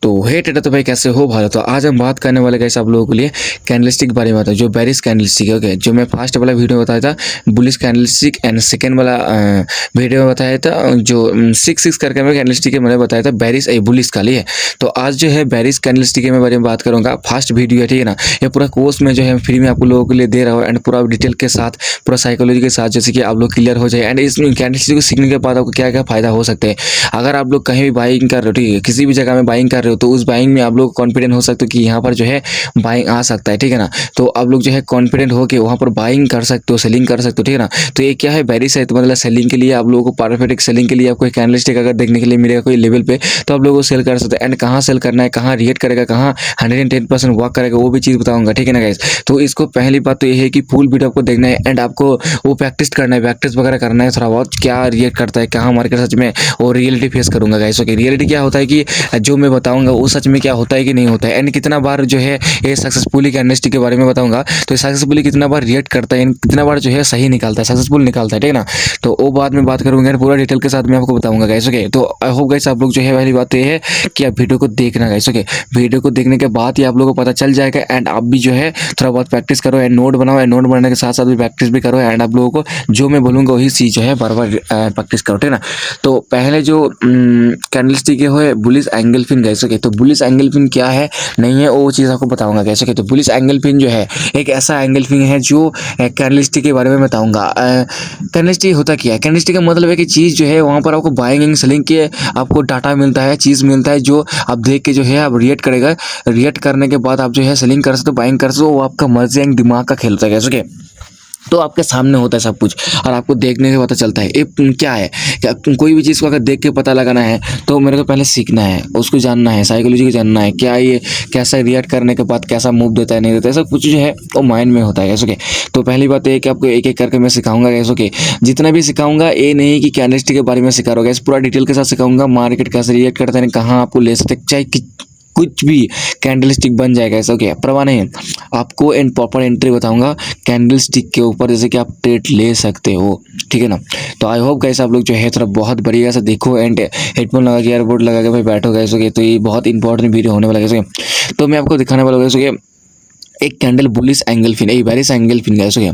तो हे टेटा, तो भाई कैसे हो भाई। तो आज हम बात करने वाले गाइस आप लोगों के लिए कैंडलस्टिक के बारे में, जो बेरिश कैंडलस्टिक है। ओके, जो मैं फर्स्ट वाला वीडियो में बताया था बुलिश कैंडलस्टिक, एंड सेकंड वाला वीडियो में बताया था जो 6 करके मैं कैंडलस्टिक मैंने बताया था बेरिश बुलिश का लिए। तो आज जो है बेरिश कैंडलस्टिक के बारे में बात करूंगा। फर्स्ट वीडियो है, ठीक है ना। ये पूरा कोर्स में जो है फ्री में आप लोगों के लिए दे रहा हूँ, एंड पूरा डिटेल के साथ, पूरा साइकोलॉजी के साथ, जैसे कि आप लोग क्लियर हो जाए। एंड इस कैंडलस्टिक को सीखने के बाद आपको क्या क्या फायदा हो सकते हैं। अगर आप लोग कहीं भी बाइंग कर रहे हो, ठीक है, किसी भी जगह में बाइंग कर रहे हो, तो उस बाइंग में आप लोग कॉन्फिडेंट हो सकते हो कि यहाँ पर जो है बाइंग आ सकता है, ठीक है ना। तो आप लोग जो है कॉन्फिडेंट हो के वहाँ पर बाइंग कर सकते हो, सेलिंग कर सकते हो, ठीक है ना। तो ये क्या है, बेरिश है, तो मतलब सेलिंग के लिए आप लोगों को परफेक्ट सेलिंग के लिए आपको कैंडलस्टिक अगर देखने के लिए मिलेगा कोई लेवल पे, तो आप लोगों को सेल कर सकते हैं। एंड कहाँ सेल करना है, कहाँ रिएक्ट करेगा, कहाँ 110% वर्क करेगा, वो भी चीज़ बताऊंगा, ठीक है ना गाइस। तो इसको पहली बात तो ये है कि फुल वीडियो आपको देखना है, एंड आपको वो प्रैक्टिस करना है, प्रैक्टिस वगैरह करना है थोड़ा बहुत, क्या रिएक्ट करता है, कहाँ मार्केट सच में, और रियलिटी फेस करूंगा गाइस। ओके, रियलिटी क्या होता है कि जो मैं बताऊंगा वो सच में क्या होता है कि नहीं होता है, एंड कितना बार जो है ये सक्सेसफुली कैंडलस्टिक के बारे में बताऊंगा। तो सक्सेसफुली कितना बार रिएक्ट करता है, कितना बार जो है सही निकालता है, सक्सेसफुल निकालता है, ठीक है ना। तो वो बाद में बात करूंगा, पूरा डिटेल के साथ मैं आपको बताऊंगा गाइस। ओके, तो आई होप गाइस आप लोग जो है, पहली बात तो ये है कि आप वीडियो को देखना गाइस। ओके, वीडियो को देखने के बाद ही आप लोगों को पता चल जाएगा, एंड आप भी जो है थोड़ा बहुत प्रैक्टिस करो, एंड नोट बनाओ, एंड नोट बनाने के साथ साथ भी प्रैक्टिस भी करो, एंड आप लोगों को जो मैं बोलूँगा वही चीज़ जो है बार बार प्रैक्टिस करो, ठीक है ना। तो पहले जो कैंडलस्टिक है bullish engulfing guys. Okay, तो बुलिश एंगल फिन क्या है नहीं है वो चीज़ आपको बताऊंगा गाइस। ओके, तो बुलिश एंगल फिन जो है एक ऐसा एंगल फिन है जो कैंडलस्टिक के बारे में बताऊंगा। कैंडलस्टिक होता क्या है, कैंडलस्टिक का मतलब है कि चीज़ जो है वहाँ पर आपको बाइंग एंड सेलिंग के आपको डाटा मिलता है, चीज़ मिलता है, जो आप देख के जो है आप रिएक्ट करेगा, रिएक्ट करने के बाद आप जो है सेलिंग कर सकते हो, बाइंग कर सकते हो। वो आपका मर्जी एंड दिमाग का खेल होता है गाइस। ओके, तो आपके सामने होता है सब कुछ, और आपको देखने से पता चलता है। ये क्या है, क्या कोई भी चीज़ को अगर देख के पता लगाना है तो मेरे को पहले सीखना है, उसको जानना है, साइकोलॉजी को जानना है, क्या ये कैसा रिएक्ट करने के बाद कैसा मूव देता है, नहीं देता है, सब कुछ जो है वो माइंड में होता है गाइस। ओके, तो पहली बात ये है कि आपको एक एक करके मैं सिखाऊंगा गाइस। ओके, जितना भी सिखाऊंगा ये नहीं कि कैंडलस्टिक के बारे में सिखा रहा हूँ गाइस, पूरा डिटेल के साथ सिखाऊंगा। मार्केट कैसे रिएक्ट करता है, कहाँ आपको ले सकते, चाहे कुछ भी कैंडलस्टिक बन जाएगा ऐसा। ओके, परवाह नहीं, आपको एंड प्रॉपर एंट्री बताऊंगा कैंडलस्टिक के ऊपर, जैसे कि आप ट्रेड ले सकते हो, ठीक है ना। तो आई होप गाइस आप लोग जो है थोड़ा बहुत बढ़िया से देखो, एंड हेडफोन लगा के, ईयरबड लगा के भाई बैठो गाइस। ओके, तो ये बहुत इंपॉर्टेंट वीडियो होने वाला है। तो मैं आपको दिखाने वाला हूँ एक कैंडल बुलिश एंगल फिन, एक bearish engulfing guys. Okay,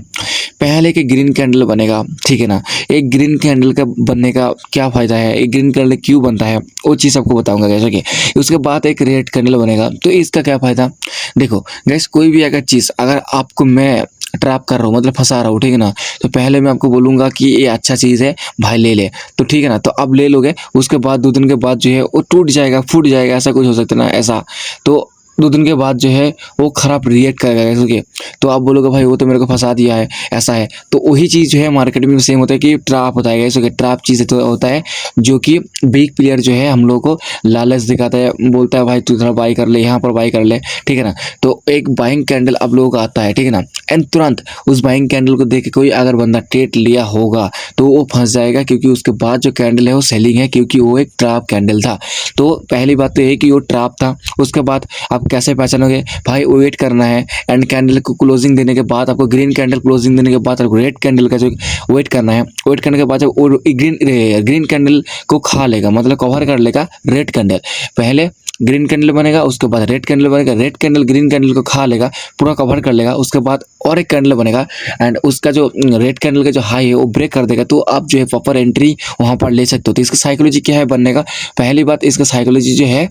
पहले एक ग्रीन कैंडल बनेगा, ठीक है ना। एक ग्रीन कैंडल का बनने का क्या फ़ायदा है, एक ग्रीन कैंडल क्यों बनता है, वो चीज़ आपको बताऊंगा गाइस। ओके, उसके बाद एक रेड कैंडल बनेगा, तो इसका क्या फ़ायदा। देखो गाइस, कोई भी अगर चीज़ अगर आपको मैं ट्रैप कर रहा हूँ, मतलब फंसा रहा हूँ, ठीक है ना, तो पहले मैं आपको बोलूँगा कि ये अच्छा चीज़ है भाई, ले ले, तो ठीक है ना। तो अब ले लोगे, उसके बाद 2 दिन के बाद जो है वो टूट जाएगा, फूट जाएगा, ऐसा कुछ हो सकता है ना, ऐसा। तो 2 दिन के बाद जो है वो खराब रिएक्ट करेगा। ओके, तो आप बोलोगे भाई वो तो मेरे को फंसा दिया है, ऐसा है। तो वही चीज़ जो है मार्केट में सेम होता है कि ट्रैप होता है गाइस। ओके, ट्रैप चीज़ तो होता है जो कि बिग प्लेयर जो है हम लोग को लालच दिखाता है, बोलता है भाई तू थोड़ा बाई कर ले, यहाँ पर बाई कर ले, ठीक है ना। तो एक बाइंग कैंडल आप लोगों को आता है, ठीक है ना, एंड तुरंत उस बाइंग कैंडल को देख के कोई अगर बंदा ट्रेड लिया होगा तो वो फंस जाएगा, क्योंकि उसके बाद जो कैंडल है वो सेलिंग है, क्योंकि वो एक ट्रैप कैंडल था। तो पहली बात तो ये है कि वो ट्रैप था। उसके बाद आप कैसे पहचानोगे भाई, वेट करना है, एंड कैंडल को क्लोजिंग देने के बाद, आपको ग्रीन कैंडल क्लोजिंग देने के बाद आपको रेड कैंडल का जो वेट करना है, वेट करने के बाद जब वो ग्रीन कैंडल को खा लेगा, मतलब कवर कर लेगा रेड कैंडल, पहले ग्रीन कैंडल बनेगा, उसके बाद रेड कैंडल बनेगा, रेड कैंडल ग्रीन कैंडल को खा लेगा, पूरा कवर कर लेगा, उसके बाद और एक कैंडल बनेगा, एंड उसका जो रेड कैंडल का जो हाई है वो ब्रेक कर देगा, तो आप जो है प्रॉपर एंट्री वहाँ पर ले सकते हो। तो इसका साइकोलॉजी क्या है बनने का, पहली बात इसका साइकोलॉजी जो है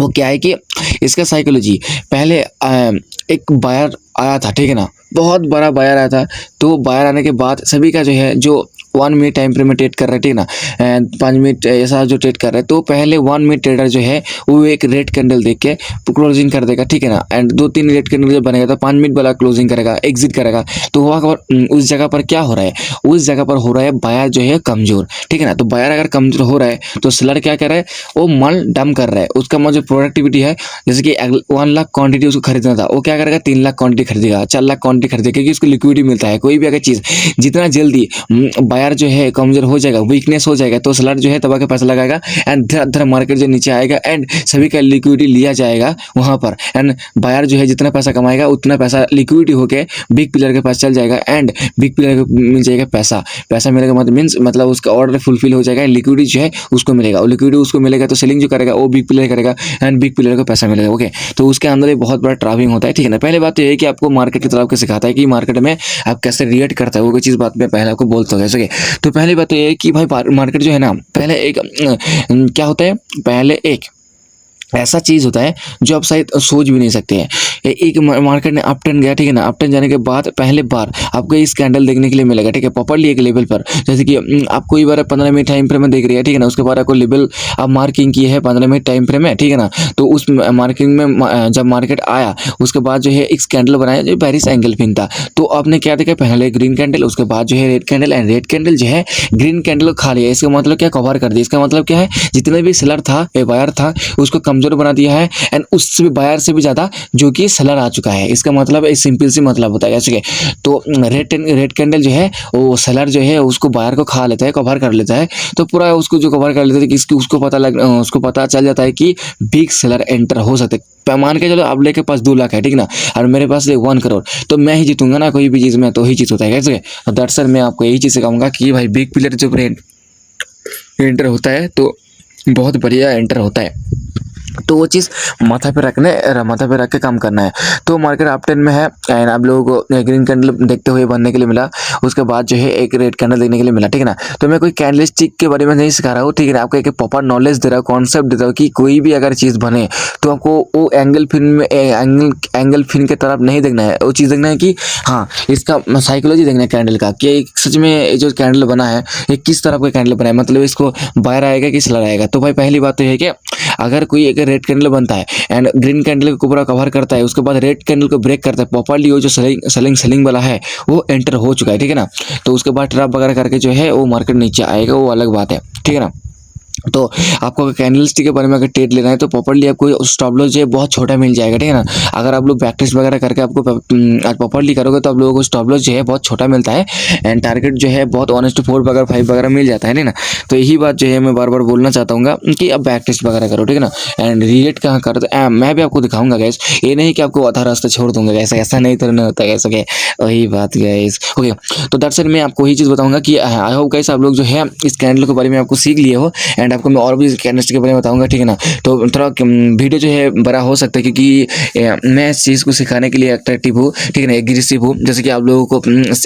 वो क्या है कि इसका साइकोलॉजी पहले एक बायर आया था, ठीक है ना, बहुत बड़ा बायर आया था। तो बायर आने के बाद सभी का जो है जो 1 मिनट टाइम फ्रेम में ट्रेड कर रहे हैं, ठीक है ना, 5 मिनट ऐसा जो ट्रेड कर रहे हैं, तो पहले 1 मिनट ट्रेडर जो है वो एक रेड कैंडल देख के क्लोजिंग कर देगा, ठीक है ना, एंड 2-3 रेड कैंडल जो बनेगा तो 5 मिनट वाला क्लोजिंग करेगा, एग्जिट करेगा। तो वहाँ उस जगह पर क्या हो रहा है, उस जगह पर हो रहा है बायर जो है कमजोर, ठीक है ना। तो बायर अगर कमजोर हो रहा है तो सेलर क्या कर रहा है, वो माल डंप कर रहा है, उसका जो प्रोडक्टिविटी है, जैसे कि 1 लाख क्वांटिटी उसको खरीदना था, वो क्या करेगा 3 लाख क्वांटिटी खरीदेगा, 4 लाख क्वांटिटी खरीदेगा, क्योंकि उसको लिक्विडिटी मिलता है। कोई भी अगर चीज़ जितना जल्दी बायर बायर जो है कमजोर हो जाएगा, वीकनेस हो जाएगा, तो सेलर जो है दबा के पैसा लगाएगा एंड धीरे धीरे मार्केट जो नीचे आएगा एंड सभी का लिक्विडिटी लिया जाएगा वहां पर एंड बायर जो है जितना पैसा कमाएगा उतना पैसा लिक्विडिटी होके बिग प्लेयर के पास चल जाएगा एंड बिग प्लेयर को मिल जाएगा पैसा। पैसा मिलेगा मतलब उसका ऑर्डर फुलफिल हो जाएगा, लिक्विडिटी जो है उसको मिलेगा, और लिक्विडिटी उसको मिलेगा तो सेलिंग जो करेगा वो बिग प्लेयर करेगा एंड बिग प्लेयर को पैसा मिलेगा। ओके, तो उसके अंदर एक बहुत बड़ा ट्रैपिंग होता है, ठीक है ना। पहले बात तो ये है कि आपको मार्केट की तरफ के सिखाता है कि मार्केट में आप कैसे रिएक्ट करता है, वो कोई चीज़ बात में पहले आपको बोलता है। ओके, तो पहली बात तो ये है कि भाई मार्केट जो है ना, पहले एक क्या होता है, पहले एक ऐसा चीज़ होता है जो आप शायद सोच भी नहीं सकते हैं। एक मार्केट ने अप ट्रेंड गया, ठीक है ना, अप ट्रेंड जाने के बाद पहले बार आपको इस कैंडल देखने के लिए मिलेगा, ठीक है, प्रॉपर्ली एक लेवल पर, जैसे कि आप कोई बार 15 मिनट टाइम फ्रेम में देख रही है, ठीक है ना, उसके बाद आपको लेवल आप मार्किंग की है 15 मिनट टाइम फ्रेम में, ठीक है ना, तो उस मार्किंग में जब मार्केट आया उसके बाद जो है एक कैंडल बनाया जो बेरिश एंगल फिन था, तो आपने क्या देखा, पहले ग्रीन कैंडल, उसके बाद जो है red candle and red candle जो है ग्रीन कैंडल को खा लिया। इसका मतलब क्या, कवर कर दिया। इसका मतलब क्या है, जितने भी सेलर था, बायर था, उसको कमजोर बना दिया है एंड उससे भी बायर से भी ज्यादा जो कि सेलर आ चुका है। इसका मतलब एक सिंपल सी मतलब होता है ऐसे। तो रेड कैंडल जो है वो सेलर जो है उसको बायर को खा लेता है, कवर कर लेता है, तो पूरा उसको जो कवर कर लेता है कि उसको पता चल जाता है कि बिग सेलर एंटर हो सकते। मान के चलो आप लेके पास 2 लाख है, ठीक ना, और मेरे पास 1 करोड़, तो मैं ही जीतूंगा ना कोई भी चीज में, तो ही चीज होता है कैसे। दरअसल मैं आपको यही चीज सिखाऊंगा कि भाई बिग प्लेयर जो एंटर होता है तो बहुत बढ़िया एंटर होता है, तो वो चीज़ माथा पे रख के काम करना है। तो मार्केट अप ट्रेंड में है एंड आप लोगों को ग्रीन कैंडल देखते हुए बनने के लिए मिला, उसके बाद जो है एक रेड कैंडल देखने के लिए मिला, ठीक है ना। तो मैं कोई कैंडलस्टिक के बारे में नहीं सिखा रहा हूँ, ठीक है ना, आपको एक प्रॉपर नॉलेज दे रहा हूँ, कॉन्सेप्ट दे रहा हूँ कि कोई भी अगर चीज़ बने तो आपको वो एंगल फिन के तरफ नहीं देखना है, वो चीज़ देखना है कि हाँ इसका साइकोलॉजी देखना है कैंडल का, कि सच में ये जो कैंडल बना है ये किस तरह का कैंडल बना है, मतलब इसको बायर आएगा कि सेलर आएगा। तो भाई पहली बात तो है कि अगर कोई एक रेड कैंडल बनता है एंड ग्रीन कैंडल को पूरा कवर करता है, उसके बाद रेड कैंडल को ब्रेक करता है प्रॉपर्ली, वो जो सेलिंग वाला है वो एंटर हो चुका है, ठीक है ना, तो उसके बाद ट्रैप वगैरह करके जो है वो मार्केट नीचे आएगा, वो अलग बात है, ठीक है ना। तो आपको कैंडलस्टिक के बारे में अगर ट्रेड लेना है तो प्रॉपर्ली आपको स्टॉप लॉस जो है बहुत छोटा मिल जाएगा, ठीक है ना। अगर आप लोग बैक टेस्ट वगैरह करके आपको प्रॉपर्ली करोगे तो आप लोगों को स्टॉप लॉस जो है बहुत छोटा मिलता है एंड टारगेट जो है बहुत 1:4 वगैरह 5 वगैरह मिल जाता है, नहीं ना। तो यही बात जो है मैं बार बार बोलना चाहता हूँ कि आप बैक टेस्ट वगैरह करो, ठीक है ना, एंड रिलेट कहाँ करो तो मैं भी आपको दिखाऊंगा गैस, ये नहीं कि आपको आधा रास्ता छोड़ दूंगा गैस, ऐसा नहीं तो नहीं होता गैस। ओके, वही बात गैस। ओके, तो दरअसल मैं आपको यही चीज़ बताऊंगा कि आई होप गैस आप लोग जो है इस कैंडल के बारे में आपको सीख लिए हो एंड आपको मैं और भी कैंडलस्टिक के बारे में बताऊंगा, ठीक है ना। तो थोड़ा वीडियो जो है बड़ा हो सकता है क्योंकि मैं इस चीज़ को सिखाने के लिए अट्रैक्टिव हूँ, ठीक है ना, एग्रेसिव हूँ, जैसे कि आप लोगों को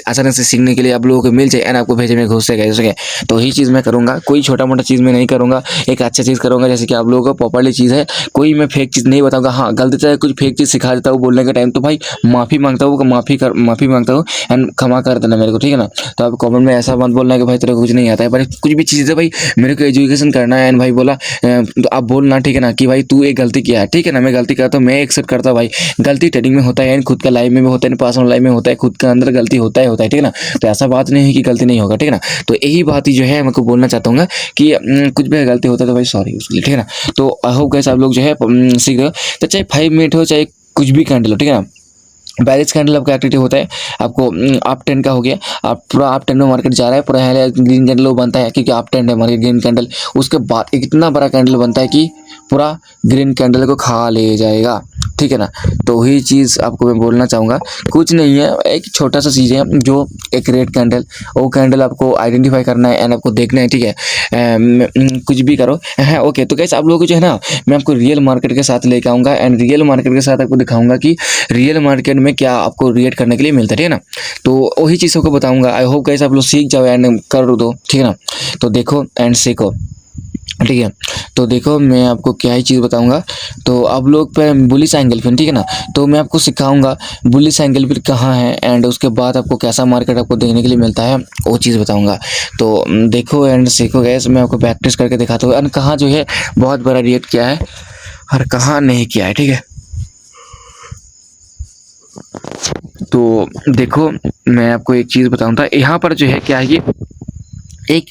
आसानी से सीखने के लिए आप लोगों को मिल जाए एंड आपको भेजे में घुस जाएगा, जैसे तो यही चीज़ मैं करूँगा, कोई छोटा मोटा चीज़ मैं नहीं करूँगा, एक अच्छा चीज़ करूँगा, जैसे कि आप लोगों को प्रॉपर्ली चीज़ है, कोई मैं फेक चीज़ नहीं बताऊँगा। हाँ, गलती से कुछ फेक चीज़ सिखा देता हूँ बोलने के टाइम तो भाई माफ़ी मांगता हूँ एंड क्षमा कर देना मेरे को, ठीक है ना। तो आप कमेंट में ऐसा मत बोलना कि भाई तेरे को कुछ नहीं आता है, पर कुछ भी चीज़ है भाई मेरे को एजुकेशन करना है एंड भाई बोला तो आप बोलना, ठीक है ना, कि भाई तू एक गलती किया है, ठीक है ना, मैं गलती करता हूँ, मैं एक्सेप्ट करता हूँ भाई, गलती ट्रेडिंग में होता है, खुद का लाइफ में भी होता है, पर्सनल लाइफ में होता है, खुद के अंदर गलती होता है, ठीक है ना। तो ऐसा बात नहीं है कि गलती नहीं होगा, ठीक है ना। तो यही बात ही जो है मैं को बोलना चाहता हूँ कि कुछ भी गलती होता है तो भाई सॉरी उसके लिए, ठीक है ना। तो आई होप गाइस आप लोग जो है सीख रहे हो, तो चाहे 5 मिनट हो चाहे कुछ भी कैंडल हो, ठीक है ना। बेरिश कैंडल आपका एक्टिविटी होता है, आपको अप ट्रेंड का हो गया, आप पूरा अप ट्रेंड में मार्केट जा रहा है, पूरा है ग्रीन कैंडल वो बनता है क्योंकि अप ट्रेंड है मार्केट ग्रीन कैंडल, उसके बाद एक इतना बड़ा कैंडल बनता है कि पूरा ग्रीन कैंडल को खा ले जाएगा, ठीक है ना। तो वही चीज़ आपको मैं बोलना चाहूँगा, कुछ नहीं है, एक छोटा सा चीज़ है जो एक रेड कैंडल, वो कैंडल आपको आइडेंटिफाई करना है एंड आपको देखना है, ठीक है। कुछ भी करो है। ओके, तो कैसे आप लोगों को जो है ना मैं आपको रियल मार्केट के साथ लेके आऊँगा एंड रियल मार्केट के साथ आपको दिखाऊंगा कि रियल मार्केट में क्या आपको रिएक्ट करने के लिए मिलता है, ठीक है ना। तो वही चीज़ों को बताऊंगा, आई होप गाइस आप लोग सीख जाओ एंड कर दो, ठीक है ना। तो देखो एंड सीखो, ठीक है। तो देखो मैं आपको क्या ही चीज़ बताऊंगा, तो आप लोग पे बुलिश एंगल फिन, ठीक है ना, तो मैं आपको सिखाऊंगा बुलिश एंगल फिन कहाँ है एंड उसके बाद आपको कैसा मार्केट आपको देखने के लिए मिलता है वो चीज़ बताऊंगा। तो देखो एंड सीखो गैस, मैं आपको प्रैक्टिस करके दिखाता हूँ एंड कहाँ जो है बहुत बड़ा रिएक्ट किया है और कहाँ नहीं किया है, ठीक है। तो देखो मैं आपको एक चीज़ बताऊँ था, यहाँ पर जो है क्या है, ये एक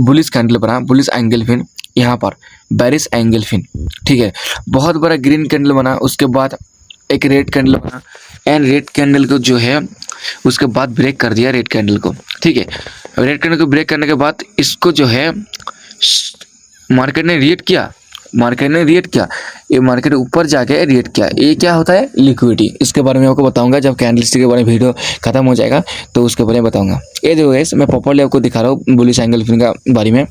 बुलिश कैंडल बना, बुलिश एंगल फिन, यहाँ पर बेरिश एंगल फिन, ठीक है, बहुत बड़ा ग्रीन कैंडल बना, उसके बाद एक रेड कैंडल बना एंड रेड कैंडल को जो है उसके बाद ब्रेक कर दिया रेड कैंडल को, ठीक है। रेड कैंडल को ब्रेक करने के बाद इसको जो है मार्केट ने रिएक्ट किया, ये मार्केट ऊपर जाके रिएक्ट किया। ये क्या होता है? लिक्विडिटी। इसके बारे में आपको बताऊंगा जब कैंडलस्टिक के बारे में वीडियो खत्म हो जाएगा तो उसके बारे में बताऊंगा। ये देखो गाइस, मैं प्रॉपर्ली आपको दिखा रहा हूँ बुलिश एंगल्फिन का बारे में,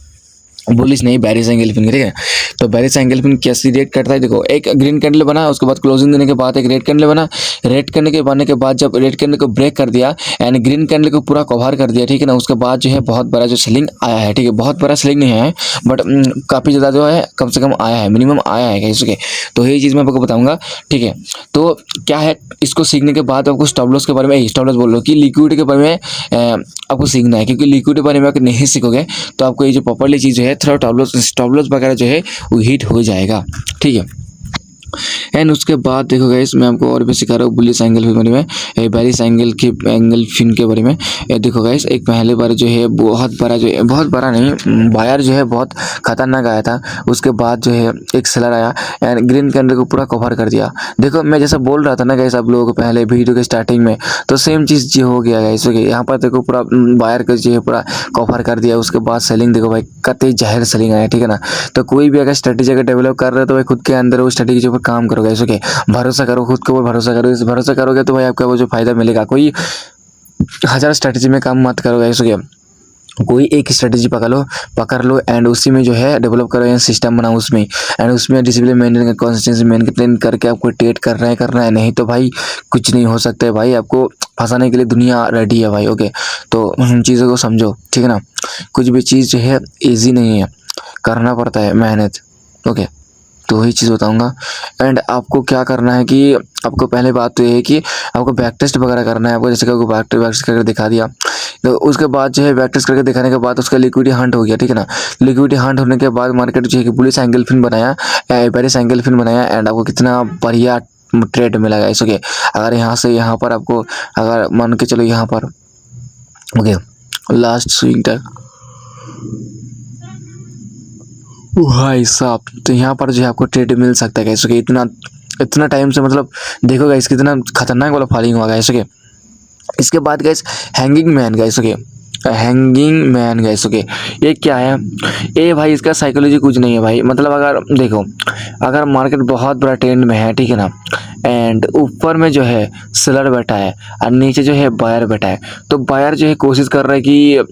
बुलिश नहीं बेरिश एंगल्फिन, ठीक है। तो बेरिश एंगल्फिन कैसे रिएक्ट करता है? देखो, एक ग्रीन कैंडल बना, उसके बाद क्लोजिंग देने के बाद एक रेड कैंडल बना। रेड कैंडल के बनने के बाद जब रेड कैंडल को ब्रेक कर दिया एंड ग्रीन कैंडल को पूरा कवर कर दिया, ठीक है ना, उसके बाद जो है बहुत बड़ा जो सेलिंग आया है, ठीक है। बहुत बड़ा सेलिंग नहीं है बट काफ़ी ज़्यादा जो है कम से कम आया है, मिनिमम आया है कैसे के। तो यही चीज़ मैं आपको बताऊँगा, ठीक है। तो क्या है, इसको सीखने के बाद आपको स्टॉप लॉस के बारे में, स्टॉप लॉस बोल रहा हूँ कि लिक्विडिटी के बारे में आपको सीखना है, क्योंकि लिक्विडिटी के बारे में अगर नहीं सीखोगे तो आपको ये जो प्रॉपर्ली चीज़ है थोड़ा स्टॉप लॉस वगैरह जो है वो हिट हो जाएगा, ठीक है। एंड उसके बाद देखो गाइस, मैं आपको और भी सिखा रहा हूँ बुलिश एंगल के बारे में, बेरिश एंगल्फिन के बारे में। ये देखो गाइस, एक पहले बार जो है बहुत बड़ा जो है, बहुत बड़ा नहीं, बायर जो है बहुत खतरनाक आया था। उसके बाद जो है एक सेलर आया एंड ग्रीन कैंडल को पूरा कवर कर दिया। देखो मैं जैसा बोल रहा था ना गाइस आप लोगों को पहले वीडियो के स्टार्टिंग में, तो सेम चीज़ जो हो गया गाइस। ओके, यहाँ पर देखो पूरा बायर का जो है पूरा कवर कर दिया। उसके बाद सेलिंग देखो भाई, कतई जहर सेलिंग आया, ठीक है ना। तो कोई भी अगर स्ट्रेटेजी अगर डेवलप कर रहे हो तो भाई खुद के अंदर वो स्ट्रेटेजी के ऊपर काम करो गाइस। ओके, भरोसा करो खुद के ऊपर, भरोसा करो। इस भरोसा करोगे तो भाई आपका वो जो फायदा मिलेगा। कोई 1000 स्ट्रेटेजी में काम मत करो गाइस। ओके, कोई एक स्ट्रेटेजी पकड़ लो एंड उसी में जो है डेवलप करो या सिस्टम बनाओ उसमें, एंड उसमें डिसिप्लिन मेंटेन, कंसिस्टेंसी मेंटेन करके आपको ट्रेड करना है। नहीं तो भाई कुछ नहीं हो सकता है भाई, आपको फंसाने के लिए दुनिया रेडी है भाई। ओके, तो उन चीज़ों को समझो, ठीक है ना। कुछ भी चीज़ जो है ईजी नहीं है, करना पड़ता है मेहनत। ओके, तो वही चीज़ बताऊंगा। एंड आपको क्या करना है कि आपको पहले बात तो ये है कि आपको बैक टेस्ट वगैरह करना है आपको, जैसे कि आपको बैक टेस्ट करके दिखा दिया। तो उसके बाद जो है बैक टेस्ट करके दिखाने के बाद उसका लिक्विडिटी हंट हो गया, ठीक है ना। लिक्विडिटी हंट होने के बाद मार्केट जो है कि बुलिश एंगल्फिन बनाया, बेरिश एंगल्फिन बनाया एंड आपको कितना बढ़िया ट्रेड मिला गाइस। ओके, अगर यहाँ से यहाँ पर आपको, अगर मान के चलो यहाँ पर, ओके, लास्ट स्विंग तक भाई साहब, तो यहाँ पर जो है आपको ट्रेड मिल सकता है कैसे कि इतना टाइम से, मतलब देखो गाइस कितना खतरनाक वाला फॉलिंग हुआ गाइस। ओके, इसके बाद guys hanging man guys. Okay, hanging man guys. Okay, ये क्या है? ये भाई इसका साइकोलॉजी कुछ नहीं है भाई। मतलब अगर देखो, अगर मार्केट बहुत बड़ा ट्रेंड में है, ठीक है ना, एंड ऊपर में जो है सेलर बैठा है और नीचे जो है बायर बैठा है, तो बायर जो है कोशिश कर रहा है कि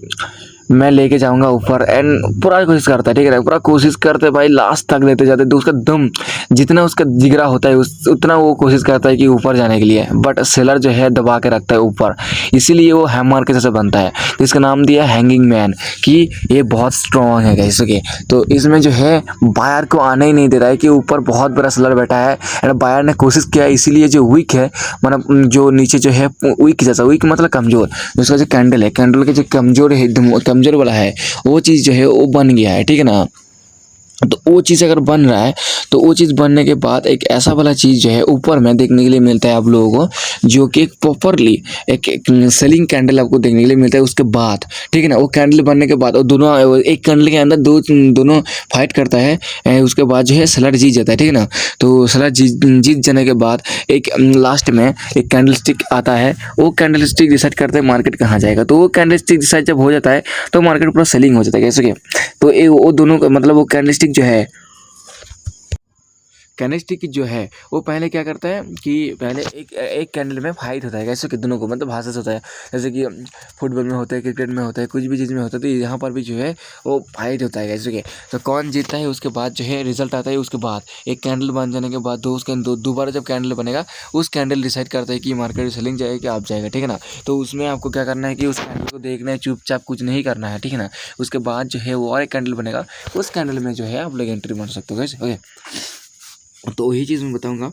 मैं लेके जाऊंगा ऊपर, एंड पूरा कोशिश करता है, ठीक है ना, पूरा कोशिश करते भाई, लास्ट तक लेते जाते। तो उसका दम जितना उसका जिगरा होता है उतना वो कोशिश करता है कि ऊपर जाने के लिए, बट सेलर जो है दबा के रखता है ऊपर, इसीलिए वो हैमर के जैसे बनता है। तो इसका नाम दिया हैंगिंग मैन कि ये बहुत स्ट्रॉन्ग है गाइस। ओके, तो इसमें जो है बायर को आने ही नहीं दे रहा है कि ऊपर बहुत बड़ा सेलर बैठा है एंड बायर ने कोशिश किया, इसीलिए जो वीक है, मतलब जो नीचे जो है वीक जैसा, वीक मतलब कमजोर, उसका जो कैंडल है, कैंडल के जो कमजोर है, कमजोर वाला है, वो चीज़ जो है वो बन गया है, ठीक है ना। तो वो चीज़ अगर बन रहा है तो वो चीज़ बनने के बाद एक ऐसा वाला चीज़ जो है ऊपर में देखने के लिए मिलता है आप लोगों को, जो कि एक प्रॉपरली एक सेलिंग कैंडल आपको देखने के लिए मिलता है। उसके बाद, ठीक है ना, वो कैंडल बनने के बाद, और दोनों एक कैंडल के अंदर दोनों फाइट करता है, उसके बाद जो है सेलर जीत जाता है, ठीक है ना। तो सेलर जीत जाने के बाद एक लास्ट में एक कैंडल स्टिक आता है, वो कैंडल स्टिक डिसाइड करता है मार्केट कहाँ जाएगा। तो वो कैंडल स्टिक डिसाइड जब हो जाता है तो मार्केट पूरा सेलिंग हो जाता है, कैसे? तो वो दोनों का मतलब वो कैंडल स्टिक जो है, कैंडलस्टिक जो है वो पहले क्या करता है कि पहले एक कैंडल में फाइट होता है कैसे कि दोनों को, मतलब भाषस होता है, जैसे कि फुटबॉल में होता है, क्रिकेट में होता है, कुछ भी चीज़ में होता है। तो यहाँ पर भी जो है वो फाइट होता है कैसे कि, तो कौन जीतता है उसके बाद जो है रिजल्ट आता है। उसके बाद एक कैंडल बन जाने के बाद दोबारा जब कैंडल बनेगा, उस कैंडल डिसाइड करता है कि मार्केट सेलिंग जाएगा कि आप जाएगा, ठीक है ना। तो उसमें आपको क्या करना है कि उस कैंडल को देखना है, चुपचाप कुछ नहीं करना है, ठीक है ना। उसके बाद जो है वो और एक कैंडल बनेगा, उस कैंडल में जो है आप लोग एंट्री मार सकते हो गैस। ओके, तो वही चीज़ मैं बताऊंगा।